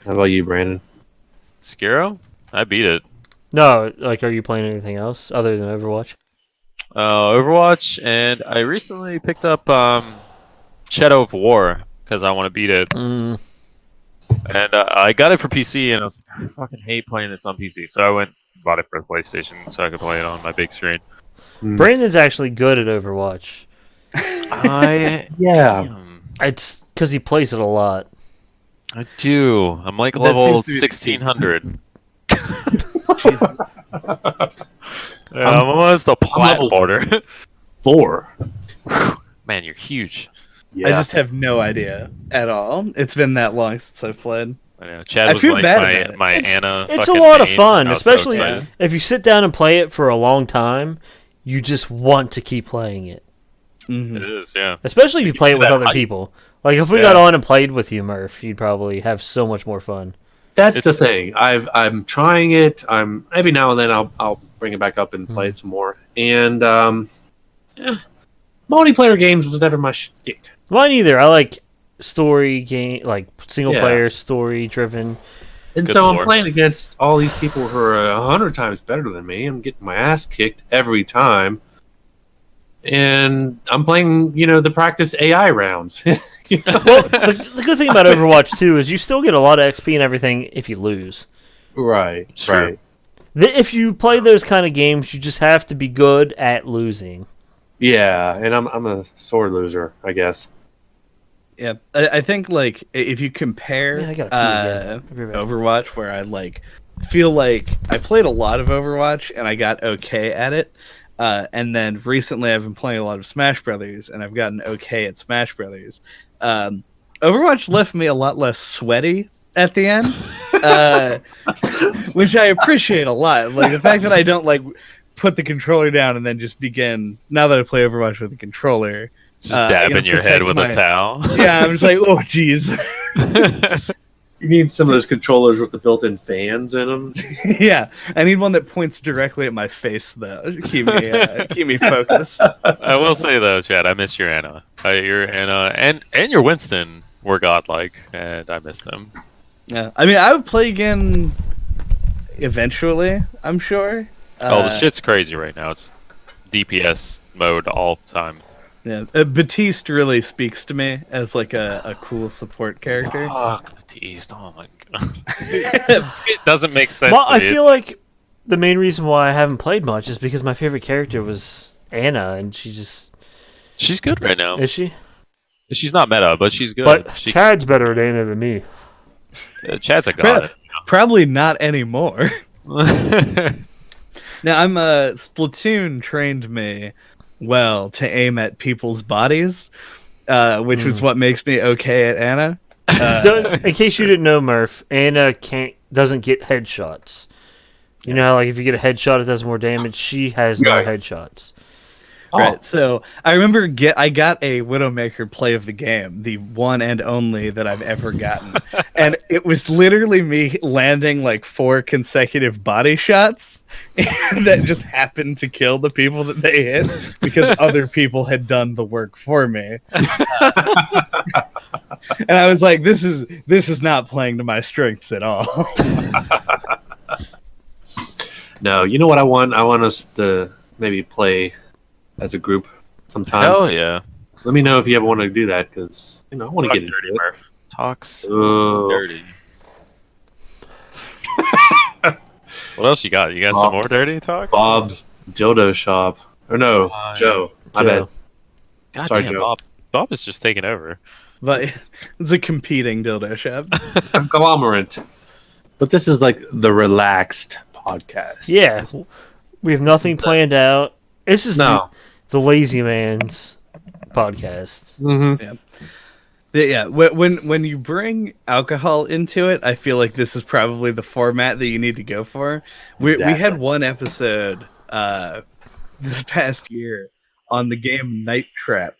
about you, Brandon? Sekiro? I beat it. No, like, are you playing anything else other than Overwatch? Overwatch, and I recently picked up Shadow of War because I want to beat it. And I got it for PC, and I was like, I fucking hate playing this on PC. So I went and bought it for the PlayStation so I could play it on my big screen. Brandon's actually good at Overwatch. Yeah. It's because he plays it a lot. I do. I'm like That level seems to be- 1600. Yeah, I'm almost a plat level- border. 4. Man, you're huge. Yeah. I just have no idea at all. It's been that long since I've played. I know. Chad I was feel like bad about it. my It's- Anna. It's a fucking lot of main. fun, I was so especially excited. if you sit down and play it for a long time. You just want to keep playing it, Mhm. It is, yeah. especially if you play it with that other hype. people. Like if we Yeah. got on and played with you, Murph, you'd probably have so much more fun. That's the It's- thing. I'm trying it. I'm every now and then I'll bring it back up and play it some more. And multiplayer games was never my shtick. Mine either. I like story game, like single Yeah. player story driven. And Good so I'm lord. playing against all these people who are 100 times better than me. I'm getting my ass kicked every time. And I'm playing, the practice AI rounds. You know? Well, the good thing about Overwatch too is you still get a lot of XP and everything if you lose. Right. Sure. Right. If you play those kind of games, you just have to be good at losing. Yeah, and I'm a sore loser, I guess. Yeah, I think like if you compare Man, I gotta pee again. I'll be right back. Overwatch, where I feel like I played a lot of Overwatch and I got okay at it, and then recently I've been playing a lot of Smash Brothers and I've gotten okay at Smash Brothers. Overwatch left me a lot less sweaty at the end, which I appreciate a lot. Like the fact that I don't put the controller down and then just begin. Now that I play Overwatch with the controller. Just dabbing your head protect with my- a towel. Yeah, I'm just like, oh, jeez. You need some of those controllers with the built-in fans in them. Yeah, I need one that points directly at my face, though. Keep me focused. I will say though, Chad, I miss your Anna. Your Anna and your Winston were godlike, and I miss them. Yeah, I mean, I would play again eventually. I'm sure. Oh, the shit's crazy right now. It's DPS mode all the time. Yeah, Batiste really speaks to me as like a cool support character. Fuck, Batiste. Oh my god. It doesn't make sense. Well, to I me. feel like the main reason why I haven't played much is because my favorite character was Anna, and she's good right now. is she? She's not meta, but she's good. But Chad's better at Anna than me. Chad's a god. Probably not anymore. Now, Splatoon trained me well to aim at people's bodies, which is what makes me okay at Anna. So, in case you didn't know, Murph, Anna doesn't get headshots. You know how, like, if you get a headshot, it does more damage. She has no Right. headshots. Right. So I remember I got a Widowmaker play of the game, the one and only that I've ever gotten. And it was literally me landing like 4 consecutive body shots that just happened to kill the people that they hit because other people had done the work for me. And I was like, this is not playing to my strengths at all. No, you know what I want? I want us to maybe play as a group sometime. Hell yeah. Let me know if you ever want to do that, because I want to Talk get into dirty, it. Murph. Talks Oh. dirty. What else you got? You got some more dirty talk? Bob's dildo shop. Or no, Oh, Joe. My Joe. God Sorry, damn, Joe. Bob is just taking over. But it's a competing dildo shop. bad. Conglomerate. But this is like the relaxed podcast. Yeah. We have nothing planned out. This is No. the lazy man's podcast. Mm-hmm. Yeah, when you bring alcohol into it, I feel like this is probably the format that you need to go for. We Exactly. had one episode this past year on the game Night Trap,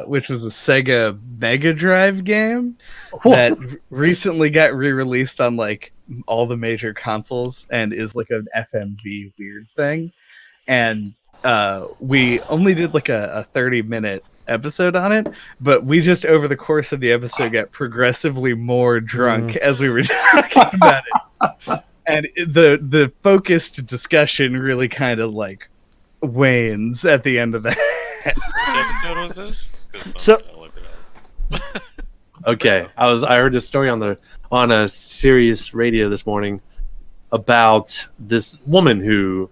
which was a Sega Mega Drive game that recently got re-released on like all the major consoles and is like an FMV weird thing. And we only did like a 30-minute episode on it, but we just over the course of the episode got progressively more drunk as we were talking about it. And the focused discussion really kind of like wanes at the end of that. Which episode was this? 'Cause I'm So- gonna look it up. Okay, I heard a story on a Sirius radio this morning about this woman who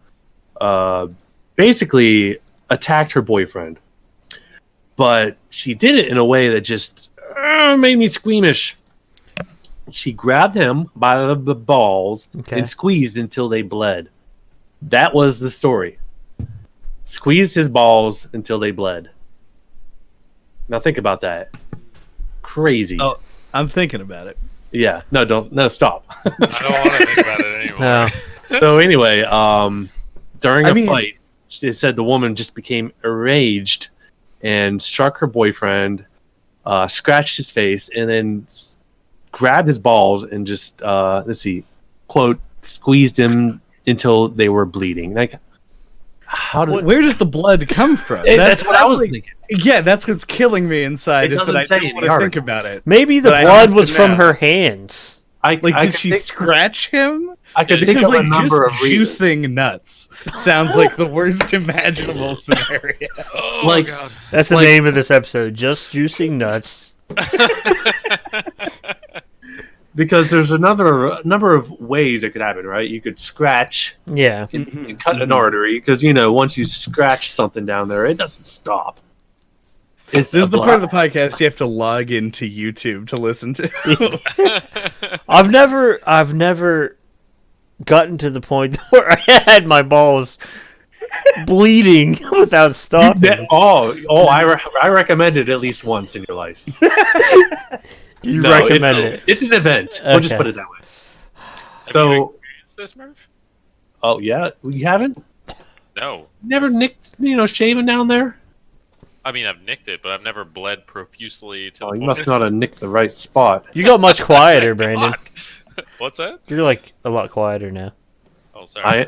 basically attacked her boyfriend. But she did it in a way that just made me squeamish. She grabbed him by the balls and squeezed until they bled. That was the story. Squeezed his balls until they bled. Now think about that. Crazy. Oh, I'm thinking about it. Yeah. No, stop. I don't want to think about it anymore. No. So anyway, during a fight, they said the woman just became enraged and struck her boyfriend, scratched his face, and then grabbed his balls and just quote, squeezed him until they were bleeding. Like, where does the blood come from? That's what I was thinking. Yeah, that's what's killing me inside. It doesn't say I don't in want the to article. think about it. Maybe the blood was from her hands. Did she scratch him? I could think of a number of reasons. Juicing nuts sounds like the worst imaginable scenario. Oh, God. That's the name of this episode. Just juicing nuts. Because there's a number of ways it could happen, right? You could scratch Yeah. and cut an artery, because, once you scratch something down there, it doesn't stop. This is the part of the podcast you have to log into YouTube to listen to. I've never gotten to the point where I had my balls bleeding without stopping. I recommend it at least once in your life. You recommend it? It's an event. We'll just put it that way. Have you experienced this, Murph? Oh yeah, you haven't? No. Never nicked, shaving down there? I mean, I've nicked it, but I've never bled profusely to the You point. must not have nicked the right spot. You got much quieter, Brandon. What's that? You're like a lot quieter now. Oh, sorry.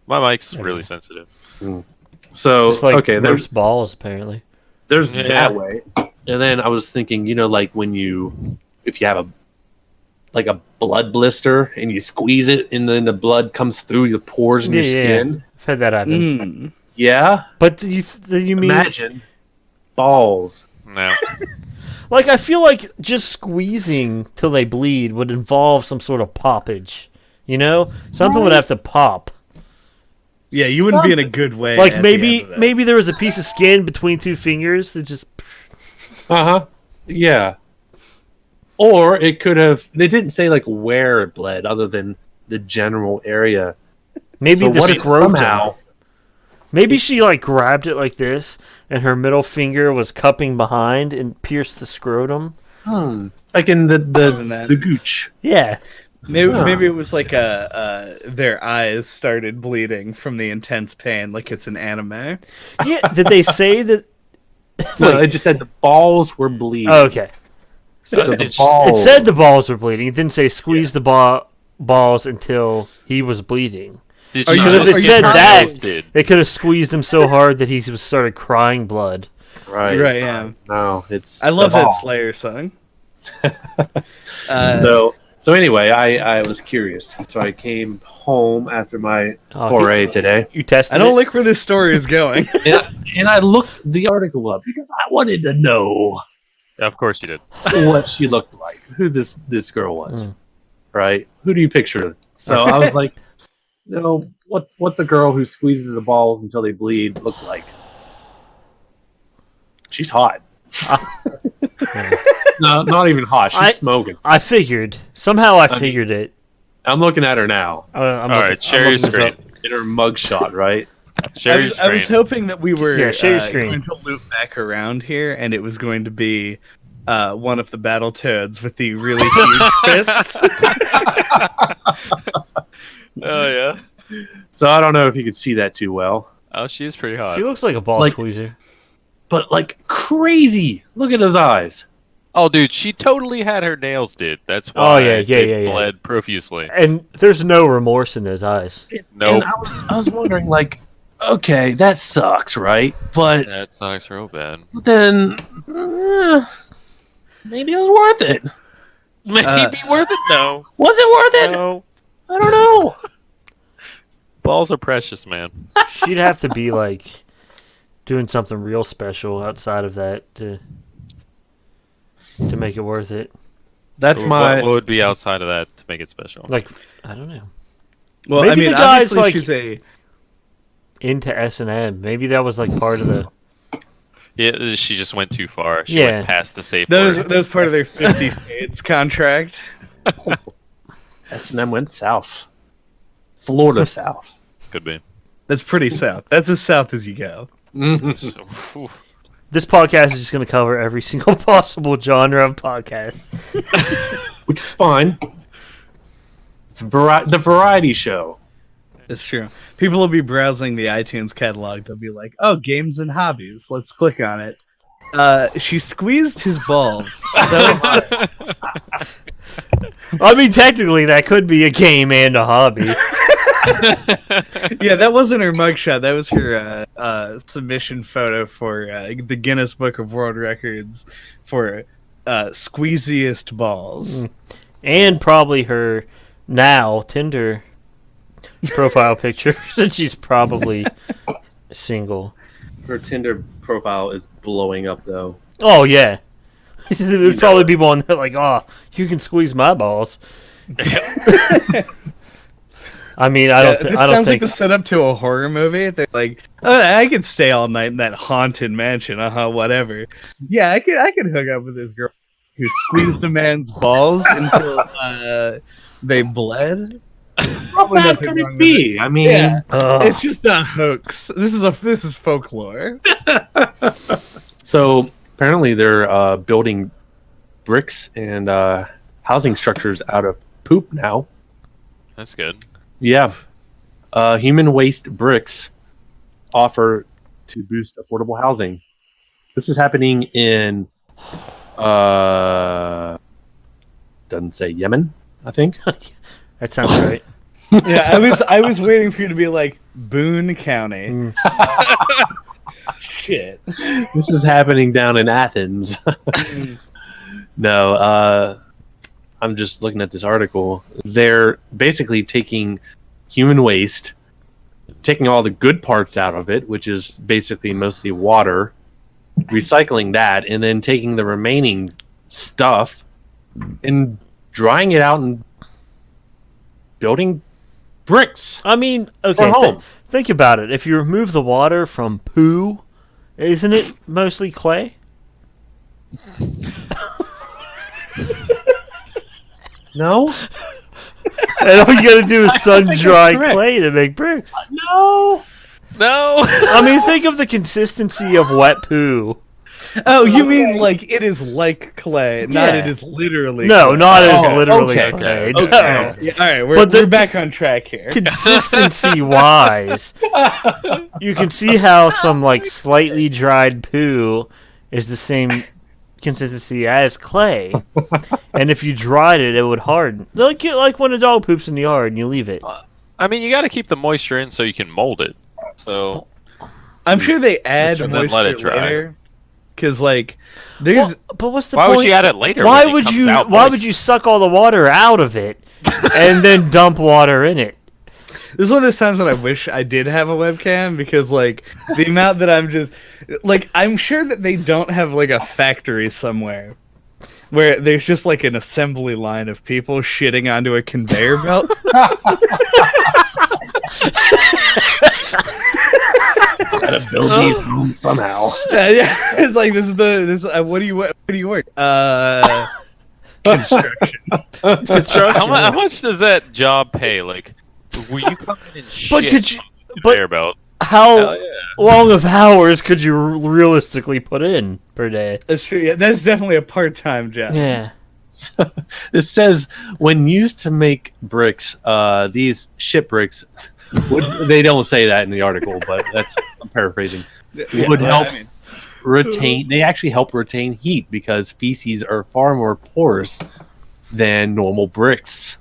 My mic's There you really go. sensitive. So Just like okay, Murph's balls, apparently. there's Yeah. that way, and then I was thinking, like if you have a blood blister and you squeeze it, and then the blood comes through the pores in your skin. I've had that happen. Yeah, But do you mean imagine balls. No. like I feel like just squeezing till they bleed would involve some sort of poppage. Something would have to pop. Yeah, you wouldn't be in a good way. Like at the end of that. maybe there was a piece of skin between two fingers that just. Yeah. Or it could have. They didn't say like where it bled, other than the general area. Maybe So the what if scrotum. somehow- Maybe she grabbed it like this, and her middle finger was cupping behind and pierced the scrotum. Like in the that. gooch. Yeah. Maybe it was like their eyes started bleeding from the intense pain, like it's an anime. Yeah. Did they say that? No, it just said the balls were bleeding. Oh, okay. So the It balls. said the balls were bleeding. It didn't say squeeze the balls until he was bleeding. Did Are you you- just if it get said her that- nails did? They could have squeezed him so hard that he started crying blood. Right. Yeah. No, it's. I love the that ball. Slayer song. So anyway, I was curious, so I came home after my Oh, foray today, You tested I don't it? like where this story is going. and I looked the article up because I wanted to know Of course you did. what she looked like, who this girl was, right? Who do you picture? So I was like, what's a girl who squeezes the balls until they bleed look like? She's hot. No, not even hot. She's smoking. I figured. Somehow I figured it. I'm looking at her now I'm All right, share your screen. in her mugshot, right? Share your I was screen. hoping that we were share your screen. going to loop back around here, and it was going to be one of the Battletoads with the really huge fists. Oh yeah. So I don't know if you can see that too well, Oh, she's pretty hot. She looks like a ball Like- squeezer. but like crazy. Look at his eyes. Oh, dude, she totally had her nails did. That's Oh, why yeah, it bled profusely. And there's no remorse in those eyes. Nope. And I was wondering, like, okay, that sucks, right? But That sucks real bad. then maybe it was worth it. Maybe worth it though. Was it worth it? No. I don't know. Balls are precious, man. She'd have to be like doing something real special outside of that to make it worth it. That's What would be outside of that to make it special? Like, I don't know. Well, Maybe I mean, the guy's obviously like- she's a into S&M. Maybe that was like part of the. Yeah, she just went too far. She Yeah. went past the safe That word. was part of their 50 Shades contract. S&M went south. Florida south. Could be. That's pretty south. That's as south as you go. So, whew. This podcast is just going to cover every single possible genre of podcast. Which is fine. It's the variety show. It's true. People will be browsing the iTunes catalog. They'll be like, "Oh, games and hobbies. Let's click on it." She squeezed his balls so hard. I mean, technically, that could be a game and a hobby. Yeah, that wasn't her mugshot. That was her submission photo for the Guinness Book of World Records for squeeziest balls. And probably her now Tinder profile picture, since she's probably single. Her Tinder profile is blowing up, though. Oh, yeah. There would probably be one there like, oh, you can squeeze my balls. I mean, I don't Sounds like think. the setup to a horror movie. They're like, "Oh, I could stay all night in that haunted mansion. Whatever. Yeah, I could hook up with this girl who squeezed a man's balls until they bled." How bad could it be? I mean, Yeah, Ugh. it's just a hoax. This is folklore. so apparently they're building bricks and housing structures out of poop now. That's good. Yeah. Human waste bricks offer to boost affordable housing. This is happening in doesn't say Yemen, I think. That sounds right. Yeah, I was waiting for you to be like Boone County. Shit. This is happening down in Athens. No, I'm just looking at this article. They're basically taking human waste, taking all the good parts out of it, which is basically mostly water, recycling that, and then taking the remaining stuff and drying it out and building bricks. I mean, okay, For home. think about it. If you remove the water from poo, isn't it mostly clay? No? And all you gotta do is sun think dry that's correct. clay to make bricks. No! No. I mean, think of the consistency of wet poo. Oh, you mean like it is like clay, not Yeah. it is literally No, clay. not as Oh, literally okay. clay. Okay. No. Yeah, all right, But we're the- back on track here. Consistency-wise, you can see how some like slightly dried poo is the same consistency as clay, and if you dried it, it would harden. Like when a dog poops in the yard and you leave it. I mean, you got to keep the moisture in so you can mold it. So I'm sure they add And then let moisture it dry. later, because like there's But what's the why point? would you add it later? Why when it would comes you? out Why moist? would you suck all the water out of it and then dump water in it? This is one of those times when I wish I did have a webcam, because like the amount that I'm just like, I'm sure that they don't have like a factory somewhere where there's just like an assembly line of people shitting onto a conveyor belt. Gotta build these homes somehow. Yeah, it's like what do you work? Construction. Construction. How much does that job pay? Like, will you come in and shit But could you? on the But conveyor belt? how Hell yeah. long of hours could you realistically put in per day? That's true. Yeah, that's definitely a part-time job. Yeah. So, it says when used to make bricks, these ship bricks, they don't say that in the article, but I'm paraphrasing. Would help retain. They actually help retain heat because feces are far more porous than normal bricks.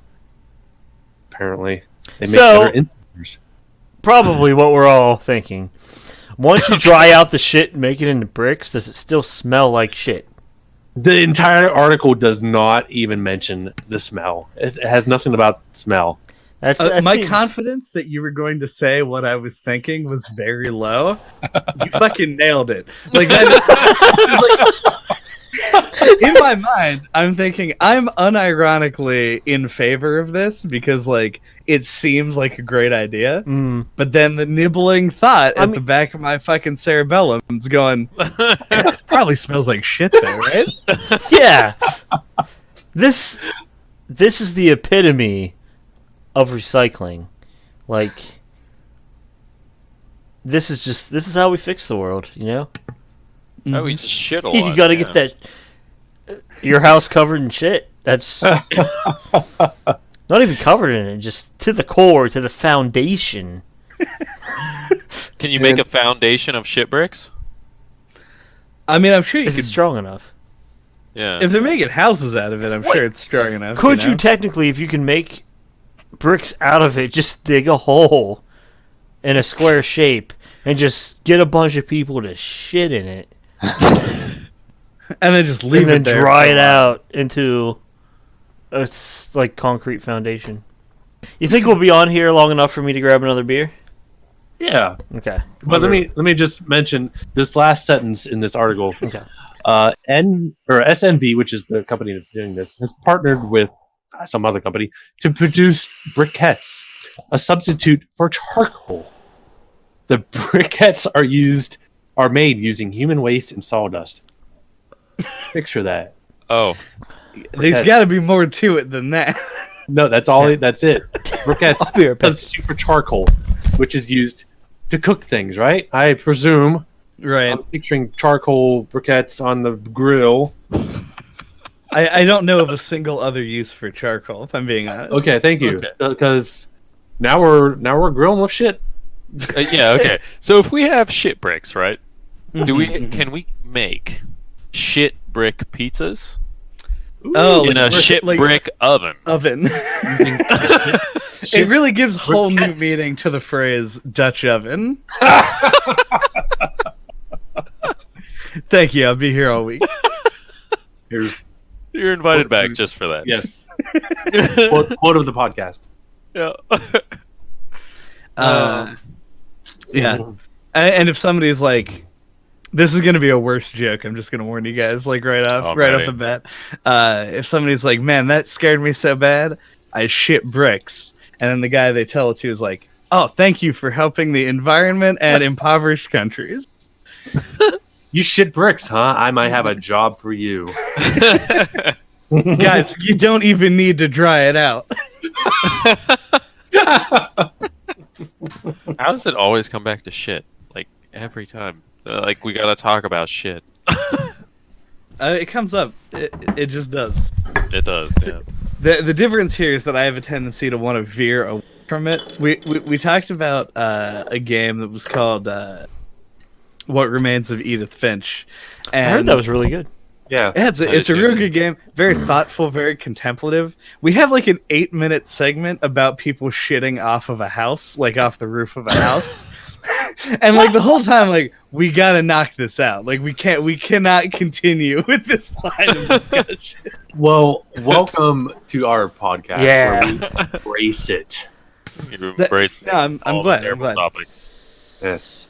Apparently, they make So- better insulars. Probably what we're all thinking. Once you dry out the shit and make it into bricks, does it still smell like shit? The entire article does not even mention the smell. It has nothing about smell. That My seems- confidence that you were going to say what I was thinking was very low. You fucking nailed it. Like that. In my mind, I'm thinking I'm unironically in favor of this because, like, it seems like a great idea. But then the nibbling thought at the back of my fucking cerebellum is going, it probably smells like shit though, right? Yeah. This is the epitome of recycling. Like, this is how we fix the world, you know? Oh, we just shit a lot. You gotta get that your house covered in shit. That's not even covered in it, just to the core, to the foundation. Can you make a foundation of shit bricks? I mean, I'm sure you Is could. it strong enough? Yeah. If they're making houses out of it, I'm sure it's strong enough. Could you you technically, if you can make bricks out of it, just dig a hole in a square shape and just get a bunch of people to shit in it, and then just leave and then it there dry for a it while. out into a like concrete foundation? You think we'll be on here long enough for me to grab another beer? Yeah. Okay. But let me just mention this last sentence in this article. Okay. SNB, which is the company that's doing this, has partnered with some other company to produce briquettes, a substitute for charcoal. The briquettes are made using human waste and sawdust. Picture that. Oh. There's got to be more to it than that. No, that's all. That's it. Briquettes, Beer, substitute for charcoal, which is used to cook things. Right? I presume. Right. I'm picturing charcoal briquettes on the grill. I don't know of a single other use for charcoal, if I'm being honest. Okay, thank you. Because now we're grilling with shit. Yeah, okay. So if we have shit bricks, right? Can we make shit brick pizzas Oh, in a shit brick oven? Oven. It really gives whole new meaning to the phrase Dutch oven. Thank you. I'll be here all week. You're invited back just for that. Yes. Quote of the podcast. Yeah. Yeah. And if somebody's like, this is going to be a worse joke, I'm just going to warn you guys, like right off the bat. If somebody's like, man, that scared me so bad, I shit bricks. And then the guy they tell it to is like, oh, thank you for helping the environment and impoverished countries. You shit bricks, huh? I might have a job for you. Guys, you don't even need to dry it out. How does it always come back to shit? Like, every time. Like, we gotta talk about shit. It comes up. It just does. It does, yeah. The difference here is that I have a tendency to want to veer away from it. We talked about a game that was called What Remains of Edith Finch. And I heard that was really good. Yeah. It's a real good game. Very thoughtful, very contemplative. We have like an 8-minute segment about people shitting off of a house, like off the roof of a house. And like the whole time, like, we gotta knock this out. Like we cannot continue with this line of discussion. Well, welcome to our podcast Yeah. where we embrace it. You embrace No, I'm all glad. the terrible I'm glad. topics. Yes.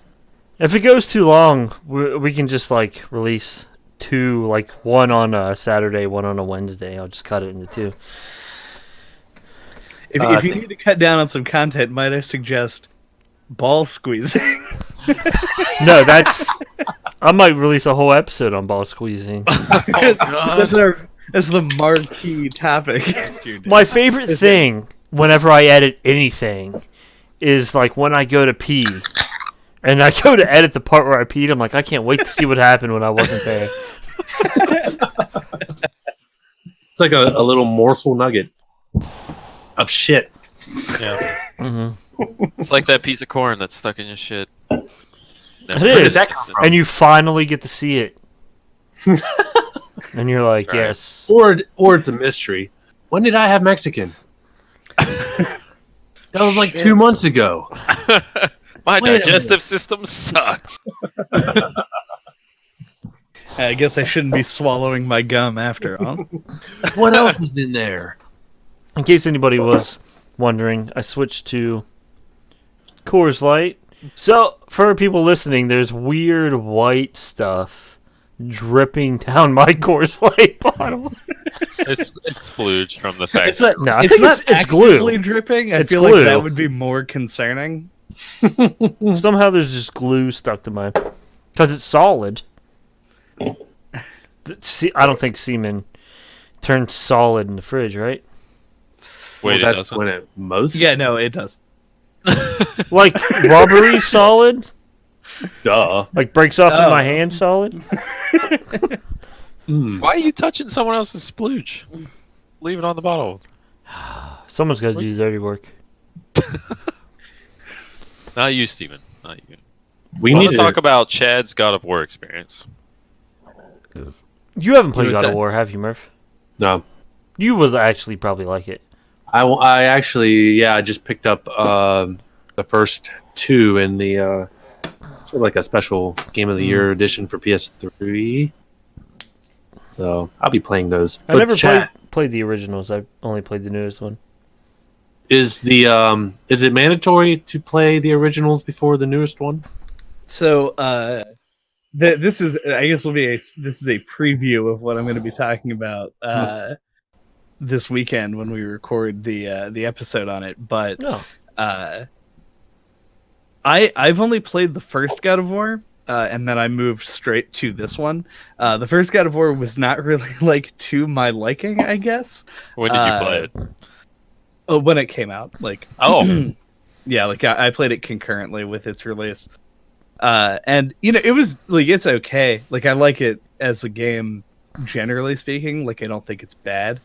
If it goes too long, we can just like release two, like one on a Saturday, one on a Wednesday. I'll just cut it into two. If you need to cut down on some content, might I suggest ball squeezing? No, I might release a whole episode on ball squeezing. That's the marquee topic. My favorite thing whenever I edit anything is like when I go to pee and I go to edit the part where I peed. I'm like, I can't wait to see what happened when I wasn't there. It's like a little morsel nugget of shit. Yeah. Mm-hmm. It's like that piece of corn that's stuck in your shit. It is, and you finally get to see it, and you're like, Right. yes. Or it's a mystery. When did I have Mexican? That was like 2 months ago. My Wait a digestive system sucks. I guess I shouldn't be swallowing my gum after all. What else is in there? In case anybody was wondering, I switched to Coors Light. So, for people listening, there's weird white stuff dripping down my Coors Light bottle. It's splooge from the fact. It's not. No, I it's think not it's glue. actively dripping. I It's feel glue. like that would be more concerning. Somehow there's just glue stuck to mine. Because it's solid. I don't think semen turns solid in the fridge, right? Wait, Well, it that's doesn't. when it most. Yeah, no, it does. Like rubbery solid? Duh. Like breaks off in Oh. my hand solid? Why are you touching someone else's splooge? Leave it on the bottle. Someone's got to do the dirty work. Not you, Steven. Not you. We I need want to talk about Chad's God of War experience. You haven't played What's God of that? War, have you, Murph? No, You would actually probably like it. I actually I just picked up the first two in the sort of like a special Game of the Year edition for PS3. So I'll be playing those. I never played the originals. I only played the newest one. Is it mandatory to play the originals before the newest one? So, this is, I guess, this is a preview of what I'm going to be talking about this weekend when we record the episode on it. But No. I've only played the first God of War, and then I moved straight to this one. The first God of War was not really like to my liking, I guess. When did you play it? When it came out, like Oh, yeah, like I played it concurrently with its release. And it was like, it's okay. Like, I like it as a game, generally speaking. Like, I don't think it's bad.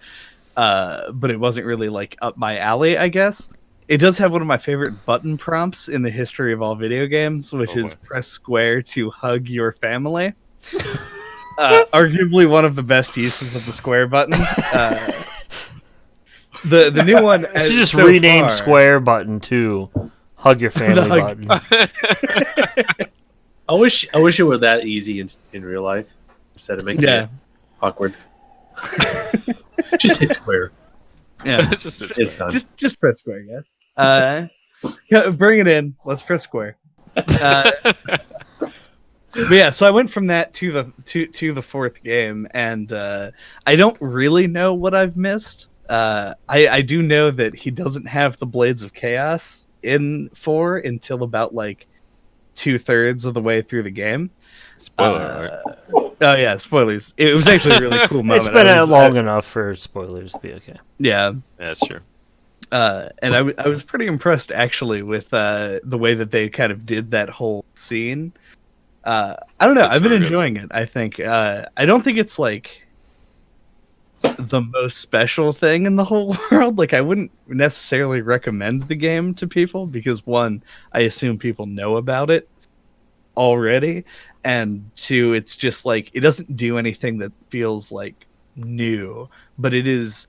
But it wasn't really like up my alley, I guess. It does have one of my favorite button prompts in the history of all video games, which is press square to hug your family. Arguably one of the best uses of the square button. The new one, You should just rename square button to hug your family hug- button. I wish it were that easy in real life instead of making it awkward. Just hit square. Yeah, It's done. just press square, guys. Bring it in. Let's press square. But yeah, so I went from that to the fourth game, and I don't really know what I've missed. I do know that he doesn't have the Blades of Chaos in 4 until about like 2/3 of the way through the game. spoiler alert. Oh yeah, spoilers. It was actually a really cool moment. It's been out long enough for spoilers to be okay. Yeah. Yeah, that's true. And I was pretty impressed actually with the way that they kind of did that whole scene. I don't know. That's I've been very good. enjoying it. I think I don't think it's like the most special thing in the whole world. Like, I wouldn't necessarily recommend the game to people because, one, I assume people know about it already, and two, it's just like it doesn't do anything that feels like new, but it is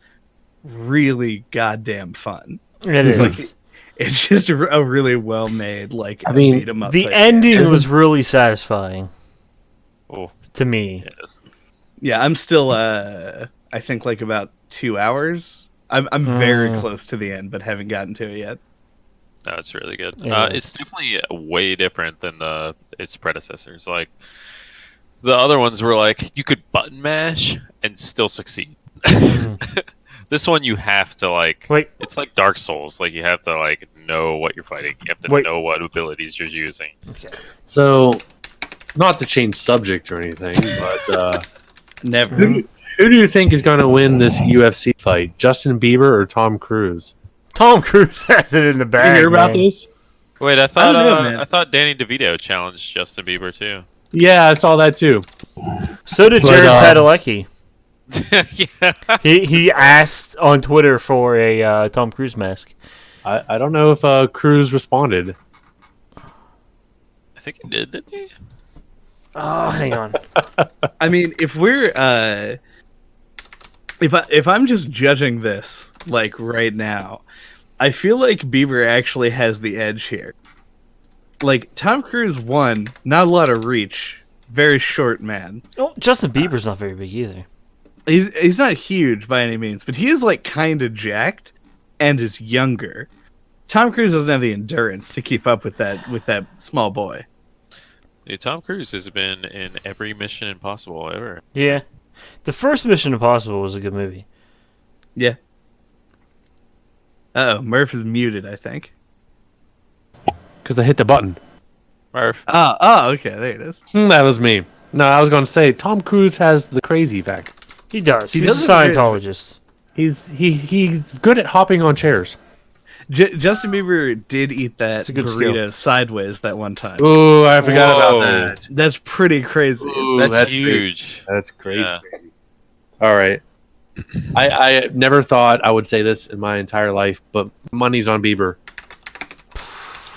really goddamn fun. It is. Like, it's just a really well made, like, I mean, beat 'em up The type ending game. was really satisfying Oh, to me. yes. Yeah, I'm still I think like about 2 hours. I'm very close to the end, but haven't gotten to it yet. No, it's really good. Yeah. It's definitely way different than its predecessors. Like the other ones were like you could button mash and still succeed. This one you have to like. Wait. It's like Dark Souls. Like you have to like know what you're fighting. You have to Wait. know what abilities you're using. So, not to change subject or anything, but Never. who do you think is going to win this UFC fight? Justin Bieber or Tom Cruise? Tom Cruise has it in the bag. Did you hear about man. this? Wait, I thought don't know, man. I thought Danny DeVito challenged Justin Bieber too. Yeah, I saw that too. So did But, Jared Padalecki. Yeah. He asked on Twitter for a Tom Cruise mask. I don't know if Cruise responded. I think he did, didn't he? Oh, hang on. I mean, if we're if I'm just judging this like right now, I feel like Bieber actually has the edge here. Like, Tom Cruise won, not a lot of reach, very short man. Oh, Justin Bieber's not very big either. He's not huge by any means, but he is like kind of jacked and is younger. Tom Cruise doesn't have the endurance to keep up with that small boy. Tom Cruise has been in every Mission Impossible ever. Yeah. The first Mission Impossible was a good movie. Yeah. Oh, Murph is muted, I think. Because I hit the button. Murph. Okay, there it is. That was me. No, I was going to say Tom Cruise has the crazy factor. He does. He He's does a have a crazy- Scientologist. He's good at hopping on chairs. Justin Bieber did eat that It's a good burrito sideways that one time. Ooh, I forgot Whoa. about that. That's pretty crazy. Ooh, That's crazy. huge. That's crazy. Yeah. Crazy. All right. I never thought I would say this in my entire life, but money's on Bieber.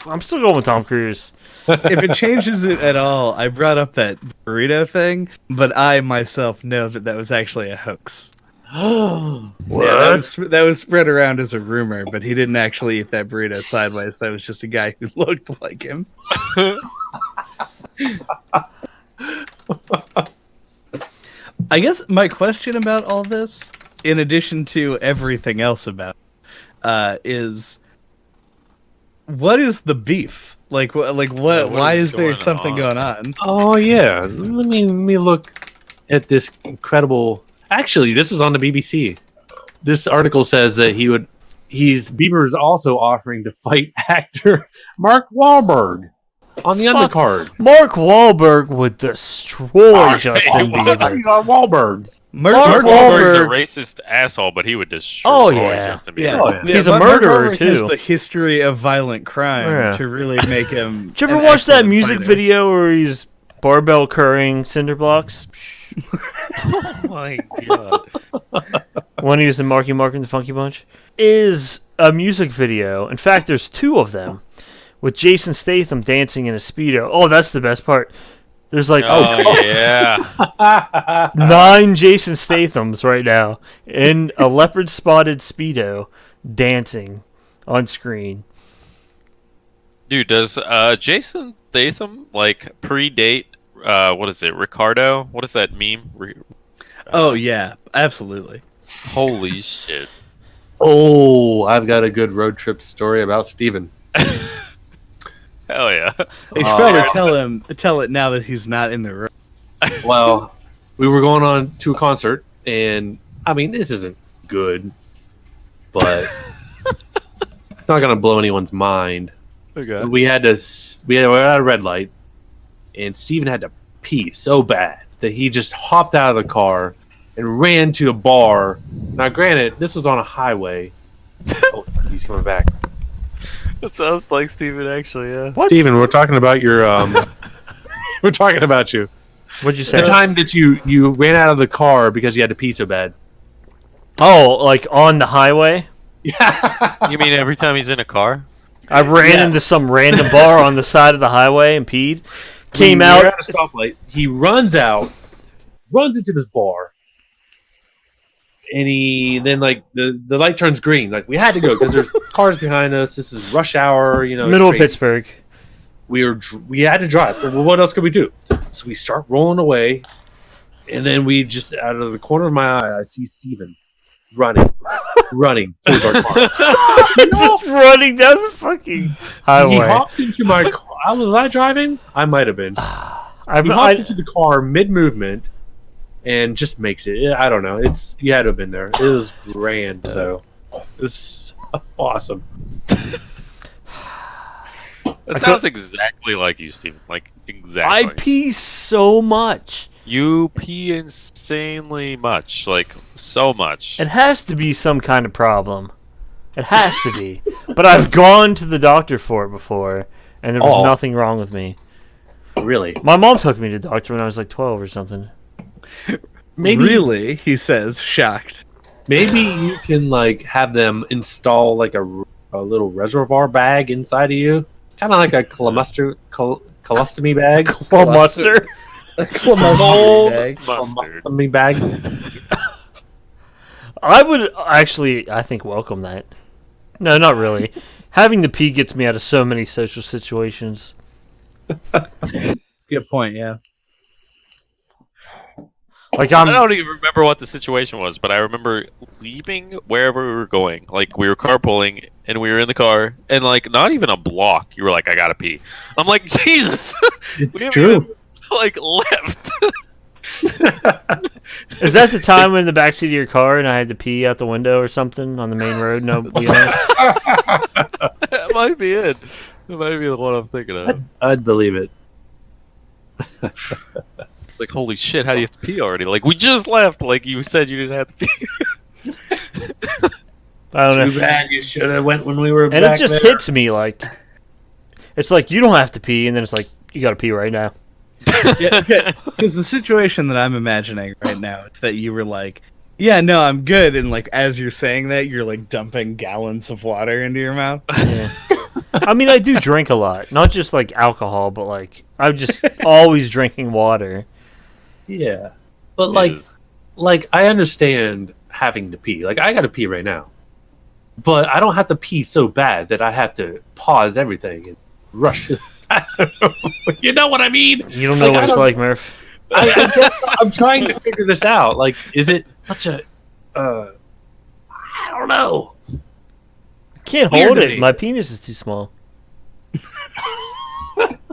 I'm still going with Tom Cruise. If it changes it at all, I brought up that burrito thing, but I myself know that was actually a hoax. What? Yeah, that was spread around as a rumor, but he didn't actually eat that burrito sideways. That was just a guy who looked like him. I guess my question about all this, in addition to everything else about it, is what is the beef? Like what? what Why is is there going something on? going on? Oh yeah. Let me look at this incredible. Actually, this is on the BBC. This article says that Bieber is also offering to fight actor Mark Wahlberg on the Fuck. undercard. Mark Wahlberg would destroy Justin what? Bieber. Wahlberg. Mark Mark Wahlberg's a Wahlberg- racist asshole, but he would destroy Oh, yeah. Justin Bieber. Yeah, Oh, yeah. He's a Mark murderer, Wahlberg too. Has the history of violent crime Yeah. to really make him. Did you ever an watch that excellent music fighter. video where he's barbell currying cinder blocks? Oh my god. When he was in Marky Mark and the Funky Bunch? Is a music video. In fact, there's two of them with Jason Statham dancing in a Speedo. Oh, that's the best part. There's like Oh yeah. 9 Jason Stathams right now in a leopard spotted Speedo dancing on screen. Dude, does Jason Statham like predate what is it, Ricardo? What is that meme? Oh yeah, absolutely. Holy shit. Oh, I've got a good road trip story about Steven. Hell yeah. You should probably tell it now that he's not in the room. Well, we were going on to a concert, and I mean, this isn't good, but it's not going to blow anyone's mind. Okay. We were at a red light, and Steven had to pee so bad that he just hopped out of the car and ran to a bar. Now, granted, this was on a highway. Oh, he's coming back. That sounds like Steven actually, yeah. What? Steven, we're talking about your we're talking about you. What'd you say? The time that you ran out of the car because you had to pee so bad. Oh, like on the highway? You mean every time he's in a car? I ran Yeah. into some random bar on the side of the highway and peed. Came We out. were at a stoplight. He runs into this bar, and then like the light turns green. Like we had to go because there's cars behind us. This is rush hour. You know, it's Middle of crazy. Pittsburgh. We had to drive. Well, what else could we do? So we start rolling away, and then we just out of the corner of my eye, I see Steven running towards our car. Just running down the fucking highway. He hops into my car. Was I driving? I might have been. He I, hops into the car mid-movement and just makes it. I don't know. You had to have been there. It was grand, though. It's awesome. That sounds exactly like you, Steven. Like, exactly. I pee so much. You pee insanely much. Like, so much. It has to be some kind of problem. It has to be. But I've gone to the doctor for it before, and there was Oh. nothing wrong with me. Really? My mom took me to the doctor when I was like 12 or something. Maybe Really, he says, shocked. maybe you can like have them install like a little reservoir bag inside of you, kind of like a colostomy bag. Well, mustard. Bag. Mustard. Colostomy bag. I would actually, I think, welcome that. No, not really. Having the pee gets me out of so many social situations. Good point, yeah. Like I don't even remember what the situation was, but I remember leaving wherever we were going. Like, we were carpooling, and we were in the car, and like not even a block, you were like, "I gotta pee." I'm like, Jesus, It's we haven't true. even, like left. Is that the time in the backseat of your car and I had to pee out the window or something on the main road? No, That might be it. That might be the one I'm thinking of. I'd believe it. It's like, holy shit, how do you have to pee already? Like, we just left. Like, you said you didn't have to pee. I don't know. Too bad you should have went when we were And back it just there. hits me like it's like you don't have to pee, and then it's like you got to pee right now. Because the situation that I'm imagining right now is that you were like, yeah, no, I'm good. And like, as you're saying that, you're like dumping gallons of water into your mouth. Yeah. I mean, I do drink a lot, not just like alcohol, but like I'm just always drinking water. Yeah, but like I understand having to pee. Like I got to pee right now, but I don't have to pee so bad that I have to pause everything and rush to the bathroom. You know what I mean? You don't know Like, what I it's don't- like, Murph. I guess I'm trying to figure this out. Like, is it such a? I don't know. Can't Weird hold to it. me. My penis is too small.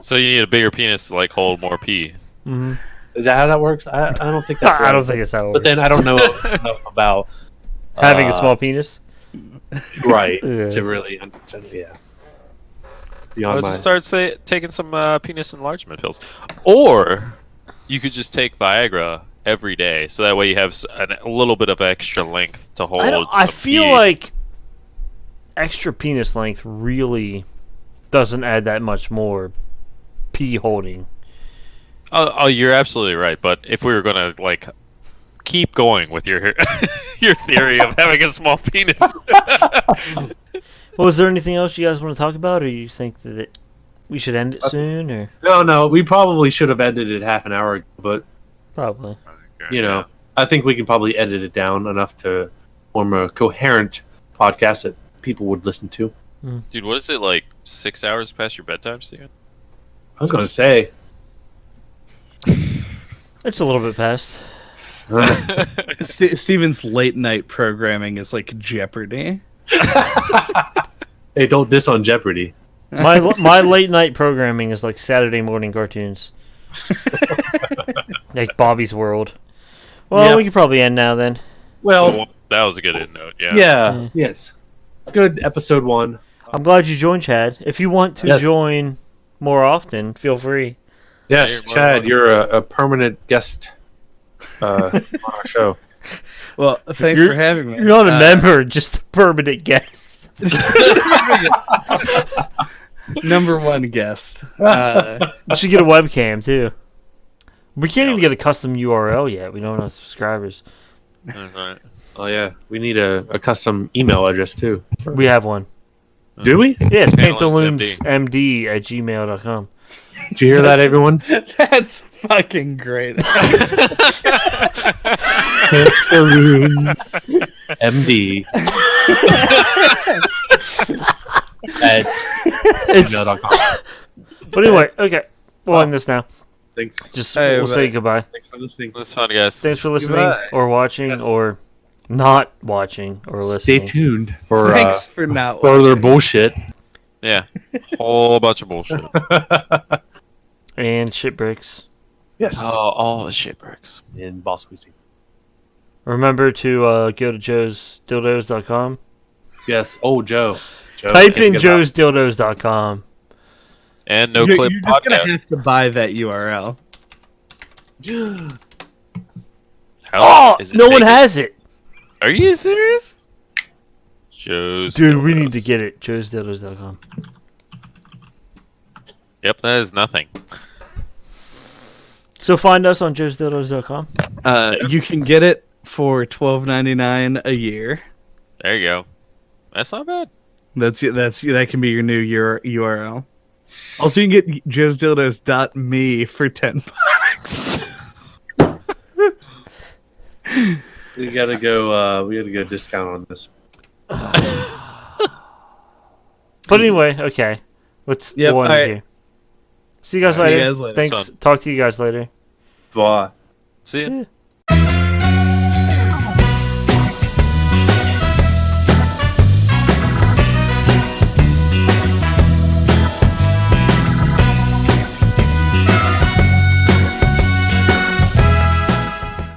So you need a bigger penis to like hold more pee. Mm-hmm. Is that how that works? I don't think that's right. I don't think it's how it But works. then I don't know enough about Having a small penis. right Yeah. to really understand. Yeah. I Beyond would my just start taking some penis enlargement pills, or you could just take Viagra every day, so that way you have a little bit of extra length to hold. I some feel pee. like extra penis length really doesn't add that much more pee holding. Oh, you're absolutely right. But if we were gonna like keep going with your your theory of having a small penis, Well, is there anything else you guys want to talk about, or you think that we should end it soon, or no, we probably should have ended it half an hour ago, but probably? you know, I think we can probably edit it down enough to form a coherent podcast that people would listen to. dude, what is it like? 6 hours past your bedtime, Steven? I was gonna say, It's a little bit past. Steven's late night programming is like Jeopardy. hey, don't diss on Jeopardy. My late night programming is like Saturday morning cartoons, like Bobby's World. Well, Yep. we could probably end now then. Well, That was a good end note. Yeah. yeah, yes, good episode 1. I'm glad you joined, Chad. If you want to Yes. join more often, feel free. Yes, you're more Chad, welcome. you're a permanent guest on our show. Well, thanks You're- for having me. You're not a member, just a permanent guest. Number one guest. You should get a webcam too. We can't even get a custom URL yet. We don't have enough subscribers. Alright. Oh yeah, we need a custom email address too. We have one. Do we? Yeah, it's Pantaloonsmd. pantaloonsmd@gmail.com. Did you hear that, everyone? That's fucking great. MD at It's, gmail.com. but anyway, okay. We'll end this now. Thanks. Just Hey, we'll say bye. goodbye. Thanks for listening. That's fun, guys. Thanks for listening Goodbye. or watching Yes. or not watching or Stay listening. tuned for Thanks for not further watching. bullshit. Yeah. Whole bunch of bullshit. And shit breaks. Yes. All the shit bricks. In ball squeezing. Remember to go to joesdildos.com. Yes. Oh, Joe. Type can't in forget about- joesdildos.com. And no You're clip just gonna podcast. have to buy that URL. How Oh, is it no one taken? has it. Are you serious? Joe's. Dude, we Dildos. need to get it. joesdildos.com. Yep, that is nothing. So find us on joesdildos.com. You can get it for $12.99 a year. There you go. That's not bad. That can be your new URL. Also, you can get joesdildos.me for $10. We gotta go. We gotta go discount on this. But anyway, okay. Let's Yep, go on alright. here. See you guys See you later. guys later. Thanks. Son. Talk to you guys later. Bye. See ya. Yeah.